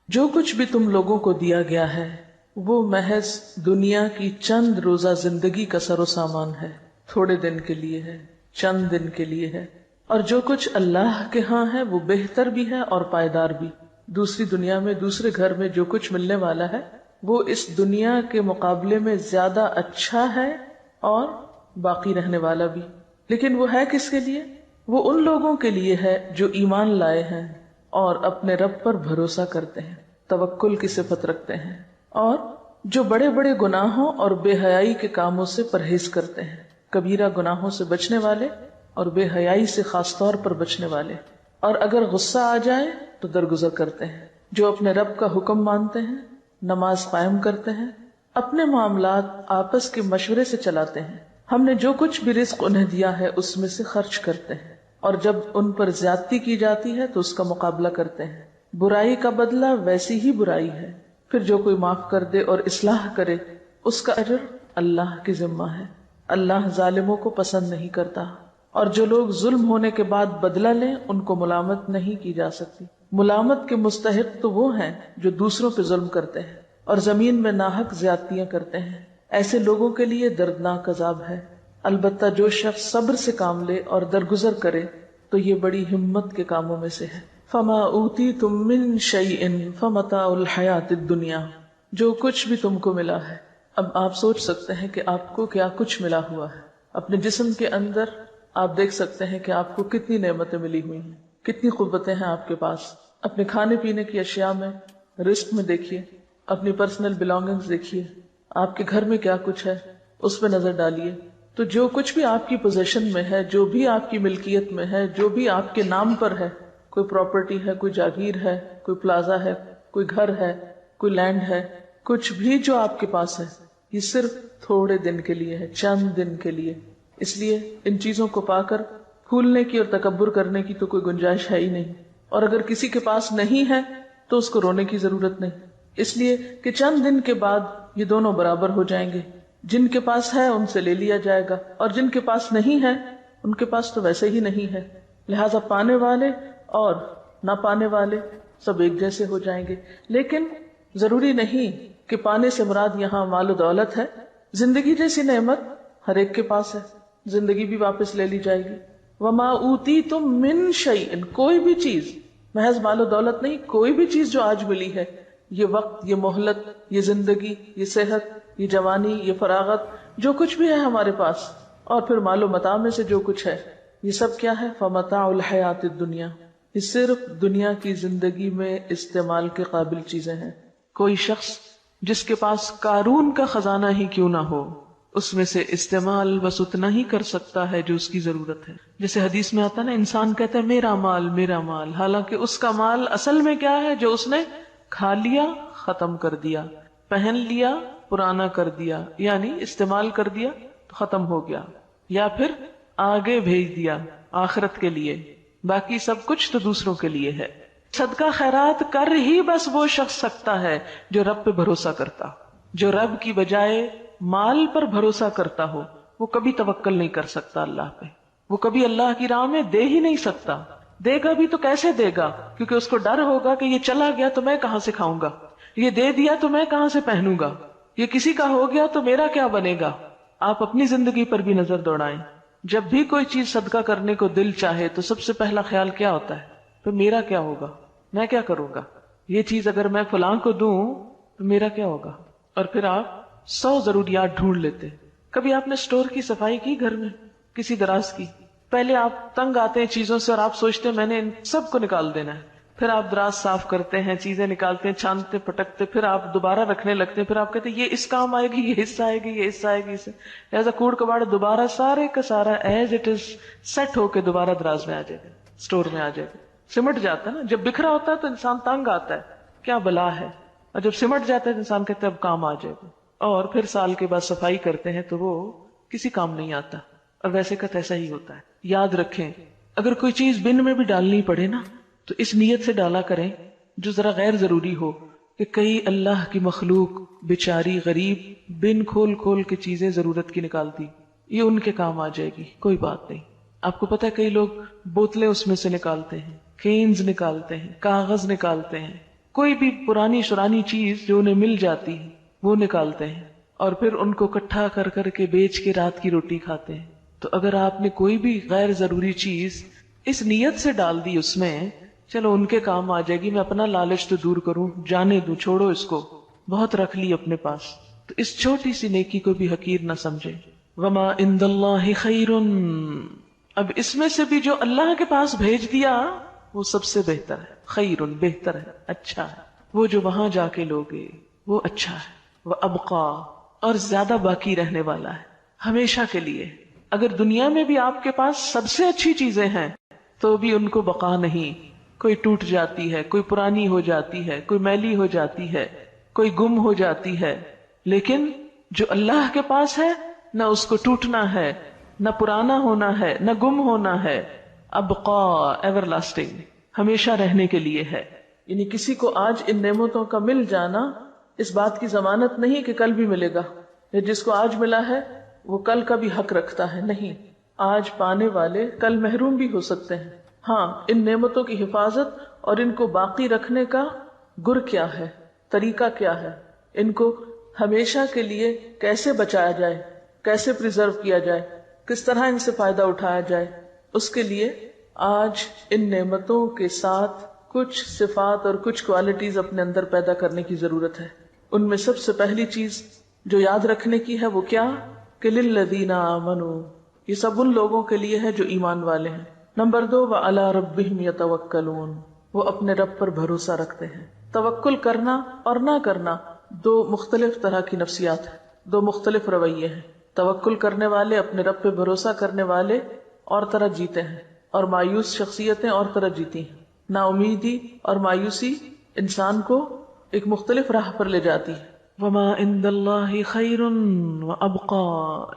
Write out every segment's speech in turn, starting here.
جو کچھ بھی تم لوگوں کو دیا گیا ہے وہ محض دنیا کی چند روزہ زندگی کا سر و سامان ہے، تھوڑے دن کے لیے ہے، چند دن کے لیے ہے، اور جو کچھ اللہ کے ہاں ہے وہ بہتر بھی ہے اور پائیدار بھی۔ دوسری دنیا میں، دوسرے گھر میں جو کچھ ملنے والا ہے وہ اس دنیا کے مقابلے میں زیادہ اچھا ہے اور باقی رہنے والا بھی، لیکن وہ ہے کس کے لیے؟ وہ ان لوگوں کے لیے ہے جو ایمان لائے ہیں اور اپنے رب پر بھروسہ کرتے ہیں، توکل کی صفت رکھتے ہیں، اور جو بڑے بڑے گناہوں اور بے حیائی کے کاموں سے پرہیز کرتے ہیں، کبیرہ گناہوں سے بچنے والے اور بے حیائی سے خاص طور پر بچنے والے، اور اگر غصہ آ جائے تو درگزر کرتے ہیں، جو اپنے رب کا حکم مانتے ہیں، نماز قائم کرتے ہیں، اپنے معاملات آپس کے مشورے سے چلاتے ہیں، ہم نے جو کچھ بھی رزق انہیں دیا ہے اس میں سے خرچ کرتے ہیں، اور جب ان پر زیادتی کی جاتی ہے تو اس کا مقابلہ کرتے ہیں۔ برائی کا بدلہ ویسی ہی برائی ہے، پھر جو کوئی معاف کر دے اور اصلاح کرے اس کا اجر اللہ کی ذمہ ہے، اللہ ظالموں کو پسند نہیں کرتا، اور جو لوگ ظلم ہونے کے بعد بدلہ لیں ان کو ملامت نہیں کی جا سکتی۔ ملامت کے مستحق تو وہ ہیں جو دوسروں پہ ظلم کرتے ہیں اور زمین میں ناحق زیادتیاں کرتے ہیں، ایسے لوگوں کے لیے دردناک عذاب ہے۔ البتہ جو شخص صبر سے کام لے اور درگزر کرے تو یہ بڑی ہمت کے کاموں میں سے ہے۔ فما اوتیتم من شیء فمتاع الحیات الدنیا، جو کچھ بھی تم کو ملا ہے۔ اب آپ سوچ سکتے ہیں کہ آپ کو کیا کچھ ملا ہوا ہے۔ اپنے جسم کے اندر آپ دیکھ سکتے ہیں کہ آپ کو کتنی نعمتیں ملی ہوئی ہیں، کتنی قوتیں ہیں آپ کے پاس۔ اپنے کھانے پینے کی اشیاء میں، رزق میں دیکھیے، اپنی پرسنل بلانگنگز دیکھیے، آپ کے گھر میں کیا کچھ ہے اس پہ نظر ڈالیے۔ تو جو کچھ بھی آپ کی پوزیشن میں ہے، جو بھی آپ کی ملکیت میں ہے، جو بھی آپ کے نام پر ہے، کوئی پراپرٹی ہے، کوئی جاگیر ہے، کوئی پلازا ہے، کوئی گھر ہے، کوئی لینڈ ہے، کچھ بھی جو آپ کے پاس ہے یہ صرف تھوڑے دن کے لیے ہے، چند دن کے لیے۔ اس لیے ان چیزوں کو پا کر پھولنے کی اور تکبر کرنے کی تو کوئی گنجائش ہے ہی نہیں، اور اگر کسی کے پاس نہیں ہے تو اس کو رونے کی ضرورت نہیں، اس لیے کہ چند دن کے بعد یہ دونوں برابر ہو جائیں گے۔ جن کے پاس ہے ان سے لے لیا جائے گا، اور جن کے پاس نہیں ہے ان کے پاس تو ویسے ہی نہیں ہے، لہذا پانے والے اور نہ پانے والے سب ایک جیسے ہو جائیں گے۔ لیکن ضروری نہیں کہ پانے سے مراد یہاں مال و دولت ہے، زندگی جیسی نعمت ہر ایک کے پاس ہے، زندگی بھی واپس لے لی جائے گی۔ وما اوتیتم من شیء، کوئی بھی چیز، محض مال و دولت نہیں، کوئی بھی چیز جو آج ملی ہے، یہ وقت، یہ مہلت، یہ زندگی، یہ صحت، یہ جوانی، یہ فراغت، جو کچھ بھی ہے ہمارے پاس، اور پھر مال و متاع میں سے جو کچھ ہے، یہ سب کیا ہے؟ فمتاع الحیات الدنیا، یہ صرف دنیا کی زندگی میں استعمال کے قابل چیزیں ہیں۔ کوئی شخص جس کے پاس قارون کا خزانہ ہی کیوں نہ ہو، اس میں سے استعمال بس اتنا ہی کر سکتا ہے جو اس کی ضرورت ہے۔ جیسے حدیث میں آتا نا، انسان کہتا ہے میرا مال میرا مال، حالانکہ اس کا مال اصل میں کیا ہے؟ جو اس نے کھا لیا، ختم کر دیا، پہن لیا، پرانا کر دیا، یعنی استعمال کر دیا تو ختم ہو گیا، یا پھر آگے بھیج دیا آخرت کے لیے، باقی سب کچھ تو دوسروں کے لیے ہے۔ صدقہ خیرات کر ہی بس وہ شخص سکتا ہے جو رب پہ بھروسہ کرتا، جو رب کی بجائے مال پر بھروسہ کرتا ہو، وہ کبھی توکل نہیں کر سکتا اللہ پہ، وہ کبھی اللہ کی راہ میں دے ہی نہیں سکتا۔ دے گا بھی تو کیسے دے گا؟ کیونکہ اس کو ڈر ہوگا کہ یہ چلا گیا تو میں کہاں سے کھاؤں گا، یہ دے دیا تو میں کہاں سے پہنوں گا، یہ کسی کا ہو گیا تو میرا کیا بنے گا۔ آپ اپنی زندگی پر بھی نظر دوڑائیں، جب بھی کوئی چیز صدقہ کرنے کو دل چاہے تو سب سے پہلا خیال کیا ہوتا ہے؟ تو میرا کیا ہوگا، میں کیا کروں گا، یہ چیز اگر میں فلاں کو دوں تو میرا کیا ہوگا، اور پھر آپ 100 ضروریات ڈھونڈ لیتے۔ کبھی آپ نے اسٹور کی صفائی کی گھر میں، کسی دراز کی؟ پہلے آپ تنگ آتے ہیں چیزوں سے اور آپ سوچتے ہیں میں نے ان سب کو نکال دینا ہے، پھر آپ دراز صاف کرتے ہیں، چیزیں نکالتے ہیں، چھانتے پٹکتے، پھر آپ دوبارہ رکھنے لگتے ہیں، پھر آپ کہتے ہیں یہ اس کام آئے گی، یہ حصہ آئے گی، یہ حصہ آئے گی، اسے ایسا کوڑ کباڑ دوبارہ سارے کا سارا ایز اٹ از سیٹ ہو کے دوبارہ دراز میں آ جائے گا، اسٹور میں آ جائے گا، سمٹ جاتا ہے نا۔ جب بکھرا ہوتا ہے تو انسان تنگ آتا ہے، کیا بلا ہے، اور جب سمٹ جاتا ہے تو انسان کہتا ہے اب کام آ جائے گا، اور پھر سال کے بعد صفائی کرتے ہیں تو وہ کسی کام نہیں آتا، اور ویسے کا ایسا ہی ہوتا ہے۔ یاد رکھیں، اگر کوئی چیز بن میں بھی ڈالنی پڑے نا تو اس نیت سے ڈالا کریں جو ذرا غیر ضروری ہو، کہ کئی اللہ کی مخلوق بیچاری غریب بن کھول کھول کے چیزیں ضرورت کی نکالتی، یہ ان کے کام آ جائے گی، کوئی بات نہیں۔ آپ کو پتہ ہے کئی لوگ بوتلیں اس میں سے نکالتے ہیں، کینز نکالتے ہیں، کاغذ نکالتے ہیں، کوئی بھی پرانی شرانی چیز جو انہیں مل جاتی ہے وہ نکالتے ہیں اور پھر ان کو اکٹھا کر کر کے بیچ کے رات کی روٹی کھاتے ہیں. تو اگر آپ نے کوئی بھی غیر ضروری چیز اس نیت سے ڈال دی اس میں چلو ان کے کام آ جائے گی، میں اپنا لالچ تو دور کروں، جانے دوں، چھوڑو اس کو، بہت رکھ لی اپنے پاس، تو اس چھوٹی سی نیکی کو بھی حقیر نہ سمجھے. وما عند اللہ خیر، اب اس میں سے بھی جو اللہ کے پاس بھیج دیا وہ سب سے بہتر ہے، خیر بہتر ہے، اچھا ہے. وہ جو وہاں جا کے لوگے وہ اچھا ہے. وہ ابقا، اور زیادہ باقی رہنے والا ہے ہمیشہ کے لیے. اگر دنیا میں بھی آپ کے پاس سب سے اچھی چیزیں ہیں تو بھی ان کو بقا نہیں، کوئی ٹوٹ جاتی ہے، کوئی پرانی ہو جاتی ہے، کوئی میلی ہو جاتی ہے، کوئی گم ہو جاتی ہے. لیکن جو اللہ کے پاس ہے نہ اس کو ٹوٹنا ہے، نہ پرانا ہونا ہے، نہ گم ہونا ہے. ابقا، ایور لاسٹنگ، ہمیشہ رہنے کے لیے ہے. یعنی کسی کو آج ان نعمتوں کا مل جانا اس بات کی ضمانت نہیں کہ کل بھی ملے گا، یا جس کو آج ملا ہے وہ کل کا بھی حق رکھتا ہے. نہیں، آج پانے والے کل محروم بھی ہو سکتے ہیں. ہاں، ان نعمتوں کی حفاظت اور ان کو باقی رکھنے کا گر کیا ہے، طریقہ کیا ہے، ان کو ہمیشہ کے لیے کیسے بچایا جائے، کیسے پریزرو کیا جائے، کس طرح ان سے فائدہ اٹھایا جائے، اس کے لیے آج ان نعمتوں کے ساتھ کچھ صفات اور کچھ کوالٹیز اپنے اندر پیدا کرنے کی ضرورت ہے. ان میں سب سے پہلی چیز جو یاد رکھنے کی ہے وہ کیا کہ للذین آمنوا، یہ سب ان لوگوں کے لیے ہے جو ایمان والے ہیں. نمبر 2، وعلی ربہم یتوکلون، وہ اپنے رب پر بھروسہ رکھتے ہیں. توکل کرنا اور نہ کرنا دو مختلف طرح کی نفسیات ہیں، دو مختلف رویے ہیں. توکل کرنے والے، اپنے رب پہ بھروسہ کرنے والے اور طرح جیتے ہیں، اور مایوس شخصیتیں اور طرح جیتی ہیں. نا امیدی اور مایوسی انسان کو ایک مختلف راہ پر لے جاتی ہے. وما عند اللہ خیر وابقا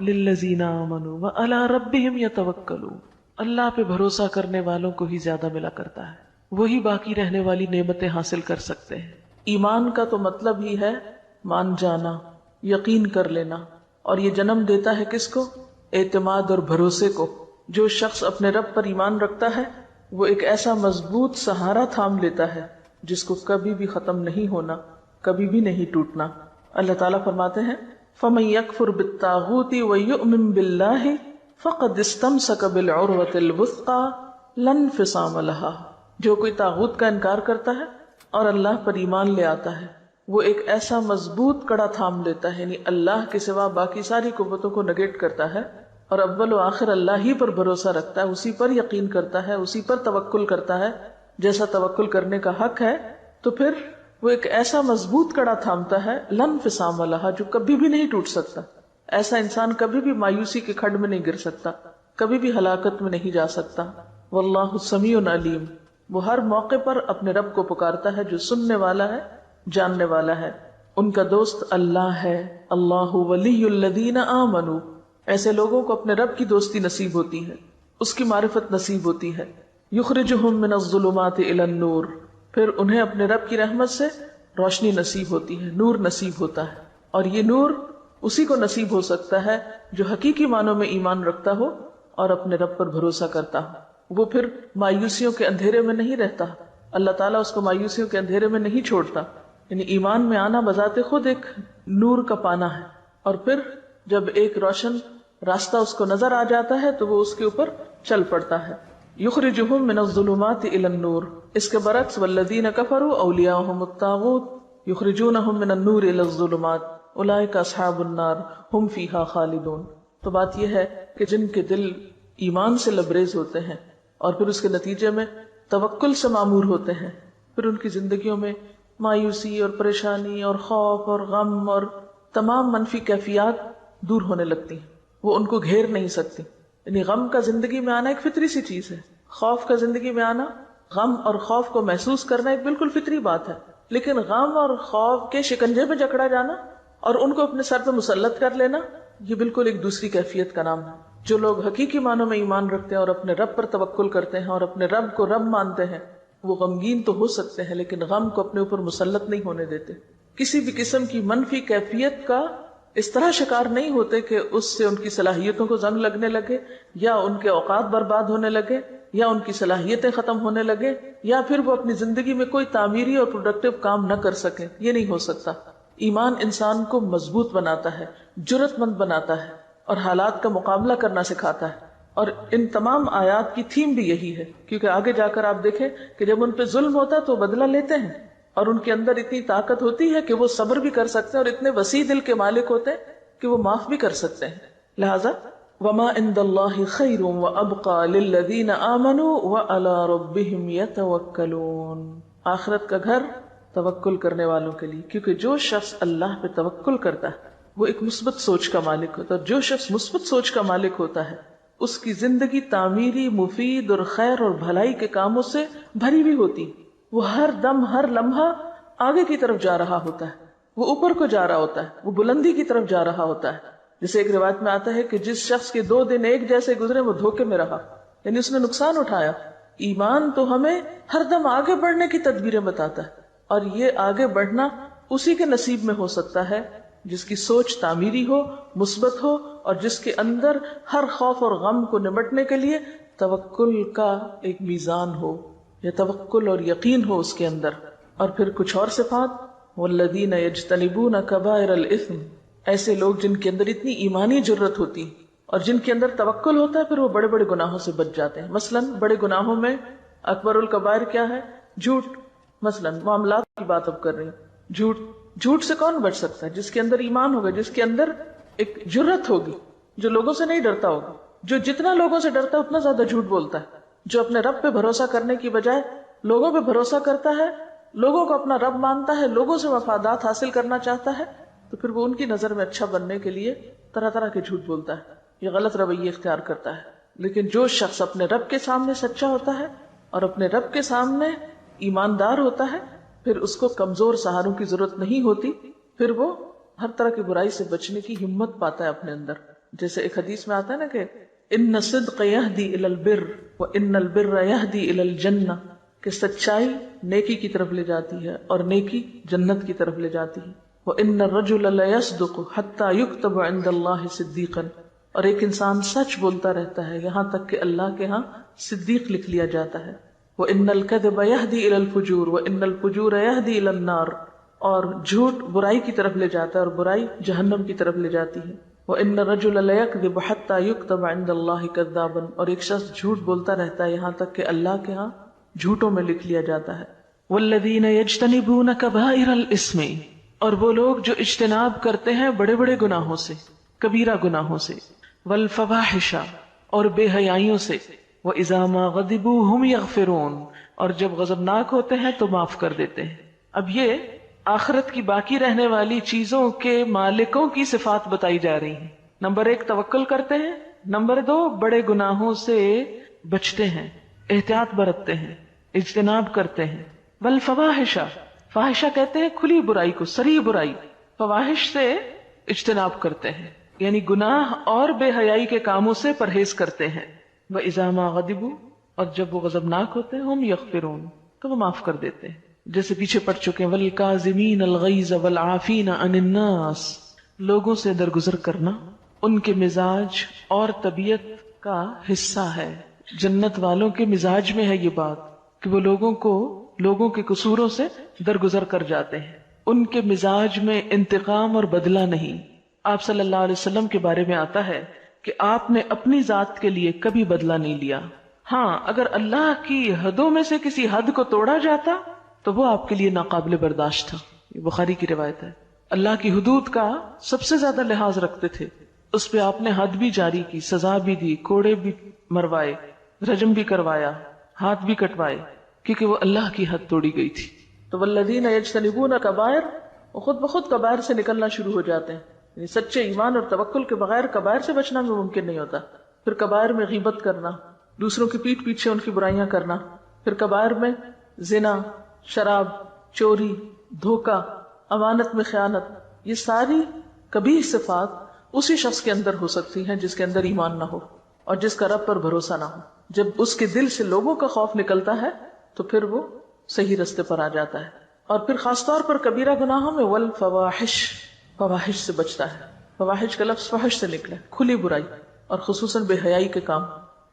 للذین آمنوا وعلی ربہم یتوکلون، اللہ پہ بھروسہ کرنے والوں کو ہی زیادہ ملا کرتا ہے، وہی باقی رہنے والی نعمتیں حاصل کر سکتے ہیں. ایمان کا تو مطلب ہی ہے مان جانا، یقین کر لینا، اور یہ جنم دیتا ہے کس کو؟ اعتماد اور بھروسے کو. جو شخص اپنے رب پر ایمان رکھتا ہے وہ ایک ایسا مضبوط سہارا تھام لیتا ہے جس کو کبھی بھی ختم نہیں ہونا، کبھی بھی نہیں ٹوٹنا. اللہ تعالیٰ فرماتے ہیں فَمَن يَكْفُرْ بِالطَّاغُوتِ وَيُؤْمِن بِاللَّهِ فَقَدِ اسْتَمْسَكَ بِالْعُرْوَةِ الْوُثْقَى لَا انفصام لَهَا. جو کوئی طاغوت کا انکار کرتا ہے اور اللہ پر ایمان لے آتا ہے وہ ایک ایسا مضبوط کڑا تھام لیتا ہے، یعنی اللہ کے سوا باقی ساری قوتوں کو نگیٹ کرتا ہے اور اول و آخر اللہ ہی پر بھروسہ رکھتا ہے، اسی پر یقین کرتا ہے، اسی پر توکل کرتا ہے جیسا توکل کرنے کا حق ہے. تو پھر وہ ایک ایسا مضبوط کڑا تھامتا ہے لا انفصام لہا، جو کبھی بھی نہیں ٹوٹ سکتا. ایسا انسان کبھی بھی مایوسی کے کھڈ میں نہیں گر سکتا، کبھی بھی ہلاکت میں نہیں جا سکتا. واللہ سمیع علیم، وہ ہر موقع پر اپنے رب کو پکارتا ہے جو سننے والا ہے، جاننے والا ہے. ان کا دوست اللہ ہے. اللہ ولی الذین آمنوا، ایسے لوگوں کو اپنے رب کی دوستی نصیب ہوتی ہے، اس کی معرفت نصیب ہوتی ہے. یخرجہم من الظلمات الی النور، پھر انہیں اپنے رب کی رحمت سے روشنی نصیب ہوتی ہے، نور نصیب ہوتا ہے. اور یہ نور اسی کو نصیب ہو سکتا ہے جو حقیقی معنوں میں ایمان رکھتا ہو اور اپنے رب پر بھروسہ کرتا ہو. وہ پھر مایوسیوں کے اندھیرے میں نہیں رہتا، اللہ تعالیٰ اس کو مایوسیوں کے اندھیرے میں نہیں چھوڑتا. یعنی ایمان میں آنا بذات خود ایک نور کا پانا ہے، اور پھر جب ایک روشن راستہ اس کو نظر آ جاتا ہے تو وہ اس کے اوپر چل پڑتا ہے. یخرجہم من الظلمات الی النور. اس کے برعکس والذین کفروا اولیاؤہم الطاغوت یخرجونہم من النور الی الظلمات اولئک اصحاب النار ہم فیہا خالدون. تو بات یہ ہے کہ جن کے دل ایمان سے لبریز ہوتے ہیں اور پھر اس کے نتیجے میں توکل سے معمور ہوتے ہیں، پھر ان کی زندگیوں میں مایوسی اور پریشانی اور خوف اور غم اور تمام منفی کیفیات دور ہونے لگتی ہیں، وہ ان کو گھیر نہیں سکتی. یعنی غم کا زندگی میں آنا ایک فطری سی چیز ہے، خوف کا زندگی میں آنا، غم اور خوف کو محسوس کرنا ایک بالکل فطری بات ہے. لیکن غم اور خوف کے شکنجے میں جکڑا جانا اور ان کو اپنے سر پہ مسلط کر لینا، یہ بالکل ایک دوسری کیفیت کا نام ہے. جو لوگ حقیقی معنوں میں ایمان رکھتے ہیں اور اپنے رب پر توکل کرتے ہیں اور اپنے رب کو رب مانتے ہیں، وہ غمگین تو ہو سکتے ہیں لیکن غم کو اپنے اوپر مسلط نہیں ہونے دیتے. کسی بھی قسم کی منفی کیفیت کا اس طرح شکار نہیں ہوتے کہ اس سے ان کی صلاحیتوں کو زنگ لگنے لگے یا ان کے اوقات برباد ہونے لگے یا ان کی صلاحیتیں ختم ہونے لگے، یا پھر وہ اپنی زندگی میں کوئی تعمیری اور پروڈکٹیو کام نہ کر سکیں. یہ نہیں ہو سکتا. ایمان انسان کو مضبوط بناتا ہے، جرأت مند بناتا ہے اور حالات کا مقابلہ کرنا سکھاتا ہے. اور ان تمام آیات کی تھیم بھی یہی ہے، کیونکہ آگے جا کر آپ دیکھیں کہ جب ان پہ ظلم ہوتا ہے تو بدلہ لیتے ہیں، اور ان کے اندر اتنی طاقت ہوتی ہے کہ وہ صبر بھی کر سکتے ہیں، اور اتنے وسیع دل کے مالک ہوتے ہیں کہ وہ معاف بھی کر سکتے ہیں. لہذا وما عند اللہ خیر وابقى للذین آمنوا وعلی ربهم یتوکلون، آخرت کا گھر توکل کرنے والوں کے لیے، کیونکہ جو شخص اللہ پہ توکل کرتا ہے وہ ایک مثبت سوچ کا مالک ہوتا ہے. اور جو شخص مثبت سوچ کا مالک ہوتا ہے اس کی زندگی تعمیری، مفید اور خیر اور بھلائی کے کاموں سے بھری ہوئی ہوتی. وہ ہر دم، ہر لمحہ آگے کی طرف جا رہا ہوتا ہے، وہ اوپر کو جا رہا ہوتا ہے، وہ بلندی کی طرف جا رہا ہوتا ہے. جیسے ایک روایت میں آتا ہے کہ جس شخص کے 2 دن ایک جیسے گزرے وہ دھوکے میں رہا، یعنی اس نے نقصان اٹھایا. ایمان تو ہمیں ہر دم آگے بڑھنے کی تدبیریں بتاتا ہے، اور یہ آگے بڑھنا اسی کے نصیب میں ہو سکتا ہے جس کی سوچ تعمیری ہو، مثبت ہو، اور جس کے اندر ہر خوف اور غم کو نمٹنے کے لیے توکل کا ایک میزان ہو، یا توکل اور یقین ہو اس کے اندر. اور پھر کچھ اور صفات، والذین یجتنبون کبائر الاثم، ایسے لوگ جن کے اندر اتنی ایمانی جرت ہوتی اور جن کے اندر توکل ہوتا ہے، پھر وہ بڑے بڑے گناہوں سے بچ جاتے ہیں. مثلا بڑے گناہوں میں اکبر الکبائر کیا ہے؟ جھوٹ. مثلا معاملات کی بات اب کر رہی ہوں. جھوٹ سے کون بچ سکتا ہے؟ جس کے اندر ایمان ہوگا، جس کے اندر ایک جرت ہوگی، جو لوگوں سے نہیں ڈرتا ہوگا. جو جتنا لوگوں سے ڈرتا ہے اتنا زیادہ جھوٹ بولتا ہے. جو اپنے رب پہ بھروسہ کرنے کی بجائے لوگوں پہ بھروسہ کرتا ہے، لوگوں کو اپنا رب مانتا ہے، لوگوں سے مفادات حاصل کرنا چاہتا ہے، تو پھر وہ ان کی نظر میں اچھا بننے کے لیے طرح طرح کے جھوٹ بولتا ہے، یہ غلط رویے اختیار کرتا ہے. لیکن جو شخص اپنے رب کے سامنے سچا ہوتا ہے اور اپنے رب کے سامنے ایماندار ہوتا ہے، پھر اس کو کمزور سہاروں کی ضرورت نہیں ہوتی. پھر وہ ہر طرح کی برائی سے بچنے کی ہمت پاتا ہے اپنے اندر. جیسے ایک حدیث میں آتا ہے نا کہ ان الصدق یہدی الی البر وان البر یہدی الی الجنہ، کہ سچائی نیکی کی طرف لے جاتی ہے اور نیکی جنت کی طرف لے جاتی ہے. وان الرجل لیصدق حتی یکتب عند اللہ صدیقا، اور ایک انسان سچ بولتا رہتا ہے یہاں تک کہ اللہ کے ہاں صدیق لکھ لیا جاتا ہے. وان الکذب یہدی الی الفجور وان الفجور یہدی الی النار، اور جھوٹ برائی کی طرف لے جاتا ہے اور برائی جہنم کی طرف لے جاتی ہے. وان الرجل لیکذب حتی یکتب عند اللہ کذابا، اور ایک شخص جھوٹ بولتا رہتا ہے یہاں تک کہ اللہ کے ہاں جھوٹوں میں لکھ لیا جاتا ہے. والذین یجتنبون کبائر الاثم، اور وہ لوگ جو اجتناب کرتے ہیں بڑے بڑے گناہوں سے، کبیرہ گناہوں سے، والفواحش، اور بے حیائیوں سے، وَإِذَا مَا غَضِبُوا هُمْ يَغْفِرُونَ، اور جب غضبناک ہوتے ہیں تو معاف کر دیتے ہیں. اب یہ آخرت کی باقی رہنے والی چیزوں کے مالکوں کی صفات بتائی جا رہی ہیں. نمبر 1 توکل کرتے ہیں، نمبر 2 بڑے گناہوں سے بچتے ہیں، احتیاط برتتے ہیں، اجتناب کرتے ہیں. والفواحش، فاحشہ کہتے ہیں کھلی برائی کو، صریح برائی. فواحش سے اجتناب کرتے ہیں، یعنی گناہ اور بے حیائی کے کاموں سے پرہیز کرتے ہیں. وَإِذَا مَا غَضِبُوا، اور جب وہ غضبناک ہوتے ہیں، ہم یغفرون، تو وہ معاف کر دیتے ہیں. جیسے پیچھے پڑھ چکے ہیں، وَالْكَاظِمِينَ الْغَيْظَ وَالْعَافِينَ عَنِ النَّاسِ، لوگوں سے درگزر کرنا ان کے مزاج اور طبیعت کا حصہ ہے. جنت والوں کے مزاج میں ہے یہ بات کہ وہ لوگوں کے قصوروں سے درگزر کر جاتے ہیں. ان کے مزاج میں انتقام اور بدلہ نہیں. آپ صلی اللہ علیہ وسلم کے بارے میں آتا ہے کہ آپ نے اپنی ذات کے لیے کبھی بدلہ نہیں لیا. ہاں، اگر اللہ کی حدوں میں سے کسی حد کو توڑا جاتا تو وہ آپ کے لیے ناقابل برداشت تھا. یہ بخاری کی روایت ہے. اللہ کی حدود کا سب سے زیادہ لحاظ رکھتے تھے. اس پہ آپ نے حد بھی جاری کی، سزا بھی دی، کوڑے بھی مروائے، رجم بھی کروایا، ہاتھ بھی کٹوائے، کیونکہ وہ اللہ کی حد توڑی گئی تھی. تو والذین یجتنبون کبائر، وہ خود بخود کبائر سے نکلنا شروع ہو جاتے ہیں. یعنی سچے ایمان اور توکل کے بغیر کبائر سے بچنا بھی ممکن نہیں ہوتا. پھر کبائر میں غیبت کرنا، دوسروں کی پیٹھ پیچھے ان کی برائیاں کرنا. پھر کبائر میں زنا، شراب، چوری، دھوکہ، امانت میں خیانت، یہ ساری کبیح صفات اسی شخص کے اندر ہو سکتی ہیں جس کے اندر ایمان نہ ہو اور جس کا رب پر بھروسہ نہ ہو. جب اس کے دل سے لوگوں کا خوف نکلتا ہے تو پھر وہ صحیح رستے پر آ جاتا ہے. اور پھر خاص طور پر کبیرہ گناہوں میں والفواحش، فواحش سے بچتا ہے. فواحش کا لفظ فحش سے نکلا، کھلی برائی اور خصوصاً بے حیائی کے کام.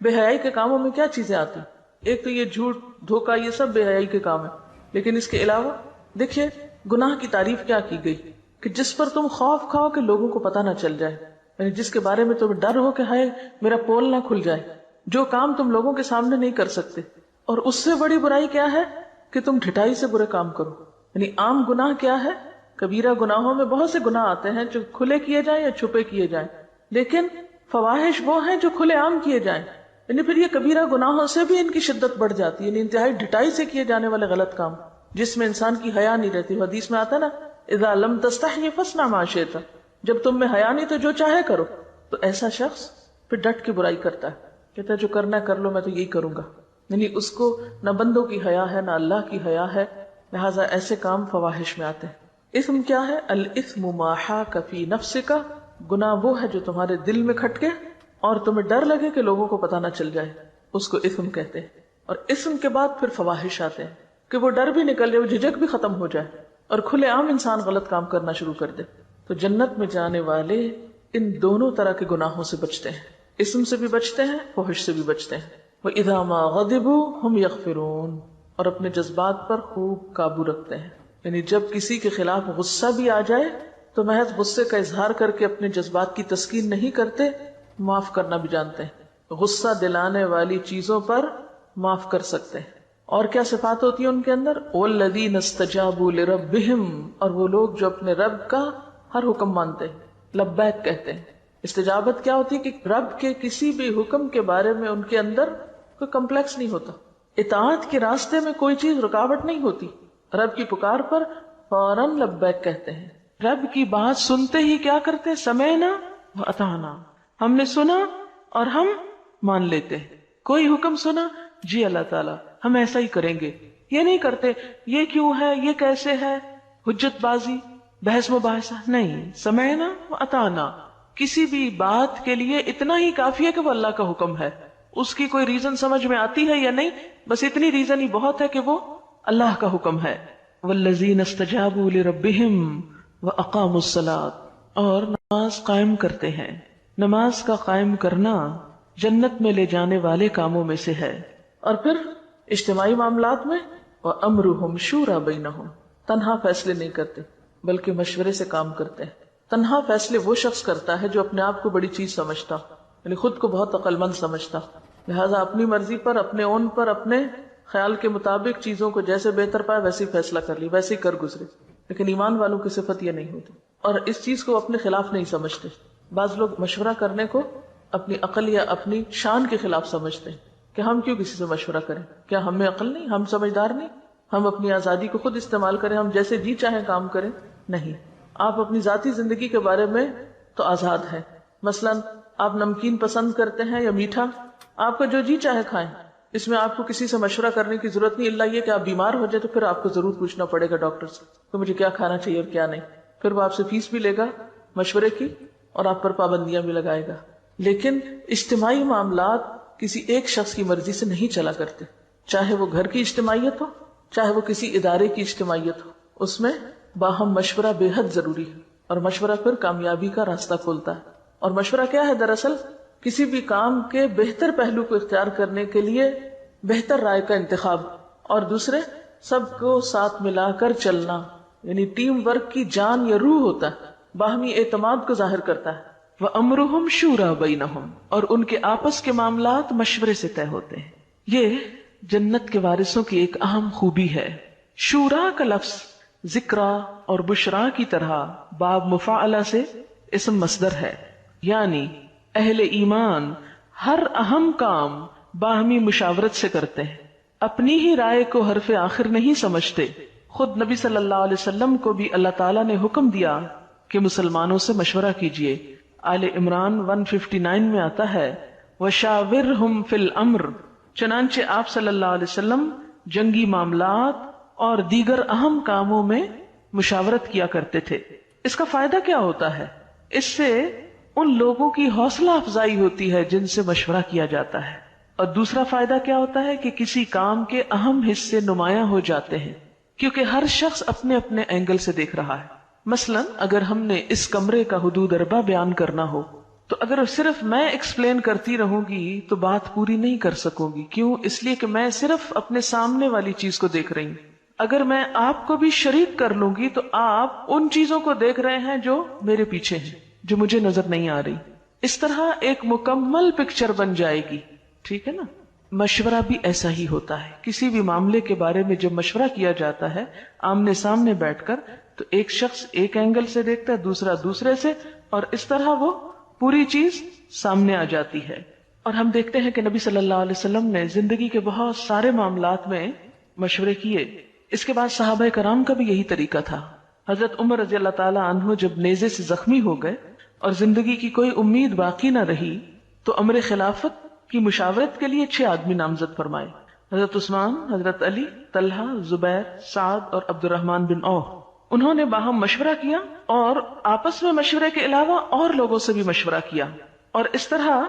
بے حیائی کے کاموں میں کیا چیزیں آتی؟ ایک تو یہ جھوٹ دھوکہ، یہ سب بے حیائی کے کام ہے. لیکن اس کے علاوہ دیکھیے گناہ کی تعریف کیا کی گئی کہ جس پر تم خوف کھاؤ کہ لوگوں کو پتہ نہ چل جائے، یعنی جس کے بارے میں تمہیں ڈر ہو کہ ہائے میرا پول نہ کھل جائے، جو کام تم لوگوں کے سامنے نہیں کر سکتے. اور اس سے بڑی برائی کیا ہے کہ تم ڈھٹائی سے برے کام کرو. یعنی عام گناہ کیا ہے؟ کبیرہ گناہوں میں بہت سے گناہ آتے ہیں جو کھلے کیے جائیں یا چھپے کیے جائیں، لیکن فواحش وہ ہیں جو کھلے عام کیے جائیں. یعنی پھر یہ کبیرہ گناہوں سے بھی ان کی شدت بڑھ جاتی ہے، یعنی انتہائی ڈھٹائی سے کیے جانے والے غلط کام جس میں انسان کی حیا نہیں رہتی. حدیث میں آتا ہے نا اذا لم تستحی فاصنع ما شئت، جب تم میں حیا نہیں تو جو چاہے کرو. تو ایسا شخص پھر ڈٹ کے برائی کرتا ہے، کہتا ہے جو کرنا ہے کر لو، میں تو یہی کروں گا. یعنی اس کو نہ بندوں کی حیا ہے نہ اللہ کی حیا ہے، لہٰذا ایسے کام فواحش میں آتے ہیں. اثم کیا ہے؟ الاثم ما حاک فی نفسک، گناہ وہ ہے جو تمہارے دل میں کھٹکے اور تمہیں ڈر لگے کہ لوگوں کو پتہ نہ چل جائے، اس کو اثم کہتے ہیں. اور اثم کے بعد پھر فواحش آتے ہیں کہ وہ ڈر بھی نکل جائے، وہ جھجک بھی ختم ہو جائے اور کھلے عام انسان غلط کام کرنا شروع کر دے. تو جنت میں جانے والے ان دونوں طرح کے گناہوں سے بچتے ہیں، اسم سے بھی بچتے ہیں، فحش سے بھی بچتے ہیں. وَإِذَا مَا غَضِبُوا هُمْ يَغْفِرُونَ، اور اپنے جذبات پر خوب قابو رکھتے ہیں. یعنی جب کسی کے خلاف غصہ بھی آ جائے تو محض غصے کا اظہار کر کے اپنے جذبات کی تسکین نہیں کرتے، معاف کرنا بھی جانتے ہیں. غصہ دلانے والی چیزوں پر معاف کر سکتے ہیں. اور کیا صفات ہوتی ہیں ان کے اندر؟ وَالَّذِينَ اسْتَجَابُوا لِرَبِّهِمْ، اور وہ لوگ جو اپنے رب کا ہر حکم مانتے ہیں، لبیک کہتے ہیں. استجابت کیا ہوتی ہے کہ رب کے کسی بھی حکم کے بارے میں ان کے اندر کوئی کمپلیکس نہیں ہوتا، اطاعت کے راستے میں کوئی چیز رکاوٹ نہیں ہوتی. رب کی پکار پر فوراً لبیک کہتے ہیں. رب کی بات سنتے ہی کیا کرتے ہیں؟ سمعنا واطعنا، ہم نے سنا اور ہم مان لیتے ہیں. کوئی حکم سنا، جی اللہ تعالیٰ ہم ایسا ہی کریں گے. یہ نہیں کرتے یہ کیوں ہے، یہ کیسے ہے، حجت بازی، بحث مباحثہ نہیں. سمعنا واطعنا، کسی بھی بات کے لیے اتنا ہی کافی ہے کہ وہ اللہ کا حکم ہے. اس کی کوئی ریزن سمجھ میں آتی ہے یا نہیں، بس اتنی ریزن ہی بہت ہے کہ وہ اللہ کا حکم ہے. والذین استجابوا لربہم واقاموا الصلاۃ، اور نماز قائم کرتے ہیں. نماز کا قائم کرنا جنت میں لے جانے والے کاموں میں سے ہے. اور پھر اجتماعی معاملات میں وامرہم شورى بینہم، تنہا فیصلے نہیں کرتے بلکہ مشورے سے کام کرتے ہیں. تنہا فیصلے وہ شخص کرتا ہے جو اپنے آپ کو بڑی چیز سمجھتا، یعنی خود کو بہت عقل مند سمجھتا، لہذا اپنی مرضی پر، اپنے اون پر، اپنے خیال کے مطابق چیزوں کو جیسے بہتر پائے ویسے ہی فیصلہ کر لی، ویسے ہی کر گزرے. لیکن ایمان والوں کی صفت یہ نہیں ہوتی اور اس چیز کو اپنے خلاف نہیں سمجھتے. بعض لوگ مشورہ کرنے کو اپنی عقل یا اپنی شان کے خلاف سمجھتے ہیں کہ ہم کیوں کسی سے مشورہ کریں، کیا ہم میں عقل نہیں، ہم سمجھدار نہیں، ہم اپنی آزادی کو خود استعمال کریں، ہم جیسے جی چاہیں کام کریں. نہیں، آپ اپنی ذاتی زندگی کے بارے میں تو آزاد ہیں. مثلا آپ نمکین پسند کرتے ہیں یا میٹھا، آپ کا جو جی چاہے کھائیں، اس میں آپ کو کسی سے مشورہ کرنے کی ضرورت نہیں، اللہ یہ کہ آپ بیمار ہو جائے تو پھر آپ کو ضرور پوچھنا پڑے گا ڈاکٹر سے کہ مجھے کیا کھانا چاہیے اور کیا نہیں. پھر وہ آپ سے فیس بھی لے گا مشورے کی اور آپ پر پابندیاں بھی لگائے گا. لیکن اجتماعی معاملات کسی ایک شخص کی مرضی سے نہیں چلا کرتے، چاہے وہ گھر کی اجتماعیت ہو، چاہے وہ کسی ادارے کی اجتماعیت ہو. اس میں باہم مشورہ بے حد ضروری ہے اور مشورہ پھر کامیابی کا راستہ کھولتا ہے. اور مشورہ کیا ہے؟ دراصل کسی بھی کام کے بہتر پہلو کو اختیار کرنے کے لیے بہتر رائے کا انتخاب، اور دوسرے سب کو ساتھ ملا کر چلنا، یعنی ٹیم ورک کی جان یا روح ہوتا ہے، باہمی اعتماد کو ظاہر کرتا ہے. وَأَمْرُهُمْ شُورَى بَيْنَهُمْ، اور ان کے آپس کے معاملات مشورے سے طے ہوتے ہیں. یہ جنت کے وارثوں کی ایک اہم خوبی ہے. شورا کا لفظ ذکرا اور بشرا کی طرح باب مفاعلہ سے اسم مصدر ہے، یعنی اہل ایمان ہر اہم کام باہمی مشاورت سے کرتے ہیں، اپنی ہی رائے کو حرف آخر نہیں سمجھتے. خود نبی صلی اللہ علیہ وسلم کو بھی اللہ تعالیٰ نے حکم دیا کہ مسلمانوں سے مشورہ کیجیے. آل عمران 159 میں آتا ہے وَشَاوِرْهُمْ فِي الْأَمْرِ، چنانچہ آپ صلی اللہ علیہ وسلم جنگی معاملات اور دیگر اہم کاموں میں مشاورت کیا کرتے تھے. اس کا فائدہ کیا ہوتا ہے؟ اس سے ان لوگوں کی حوصلہ افزائی ہوتی ہے جن سے مشورہ کیا جاتا ہے. اور دوسرا فائدہ کیا ہوتا ہے کہ کسی کام کے اہم حصے نمایاں ہو جاتے ہیں کیونکہ ہر شخص اپنے اپنے اینگل سے دیکھ رہا ہے. مثلا اگر ہم نے اس کمرے کا حدود اربع بیان کرنا ہو تو اگر صرف میں ایکسپلین کرتی رہوں گی تو بات پوری نہیں کر سکوں گی. کیوں؟ اس لیے کہ میں صرف اپنے سامنے والی چیز کو دیکھ رہی ہوں. اگر میں آپ کو بھی شریک کر لوں گی تو آپ ان چیزوں کو دیکھ رہے ہیں جو میرے پیچھے ہیں، جو مجھے نظر نہیں آ رہی. اس طرح ایک مکمل پکچر بن جائے گی. ٹھیک ہے نا؟ مشورہ بھی ایسا ہی ہوتا ہے. کسی بھی معاملے کے بارے میں جب مشورہ کیا جاتا ہے آمنے سامنے بیٹھ کر، تو ایک شخص ایک اینگل سے دیکھتا ہے، دوسرا دوسرے سے، اور اس طرح وہ پوری چیز سامنے آ جاتی ہے. اور ہم دیکھتے ہیں کہ نبی صلی اللہ علیہ وسلم نے زندگی کے بہت سارے معاملات میں مشورے کیے. اس کے بعد صحابہ کرام کا بھی یہی طریقہ تھا. حضرت عمر رضی اللہ تعالی عنہ جب نیزے سے زخمی ہو گئے اور زندگی کی کوئی امید باقی نہ رہی تو امر خلافت کی مشاورت کے لیے 6 آدمی نامزد فرمائے. حضرت عثمان، حضرت علی، طلحہ، زبیر، سعد اور عبد الرحمن بن عوف. انہوں نے باہم مشورہ کیا اور آپس میں مشورے کے علاوہ اور لوگوں سے بھی مشورہ کیا، اور اس طرح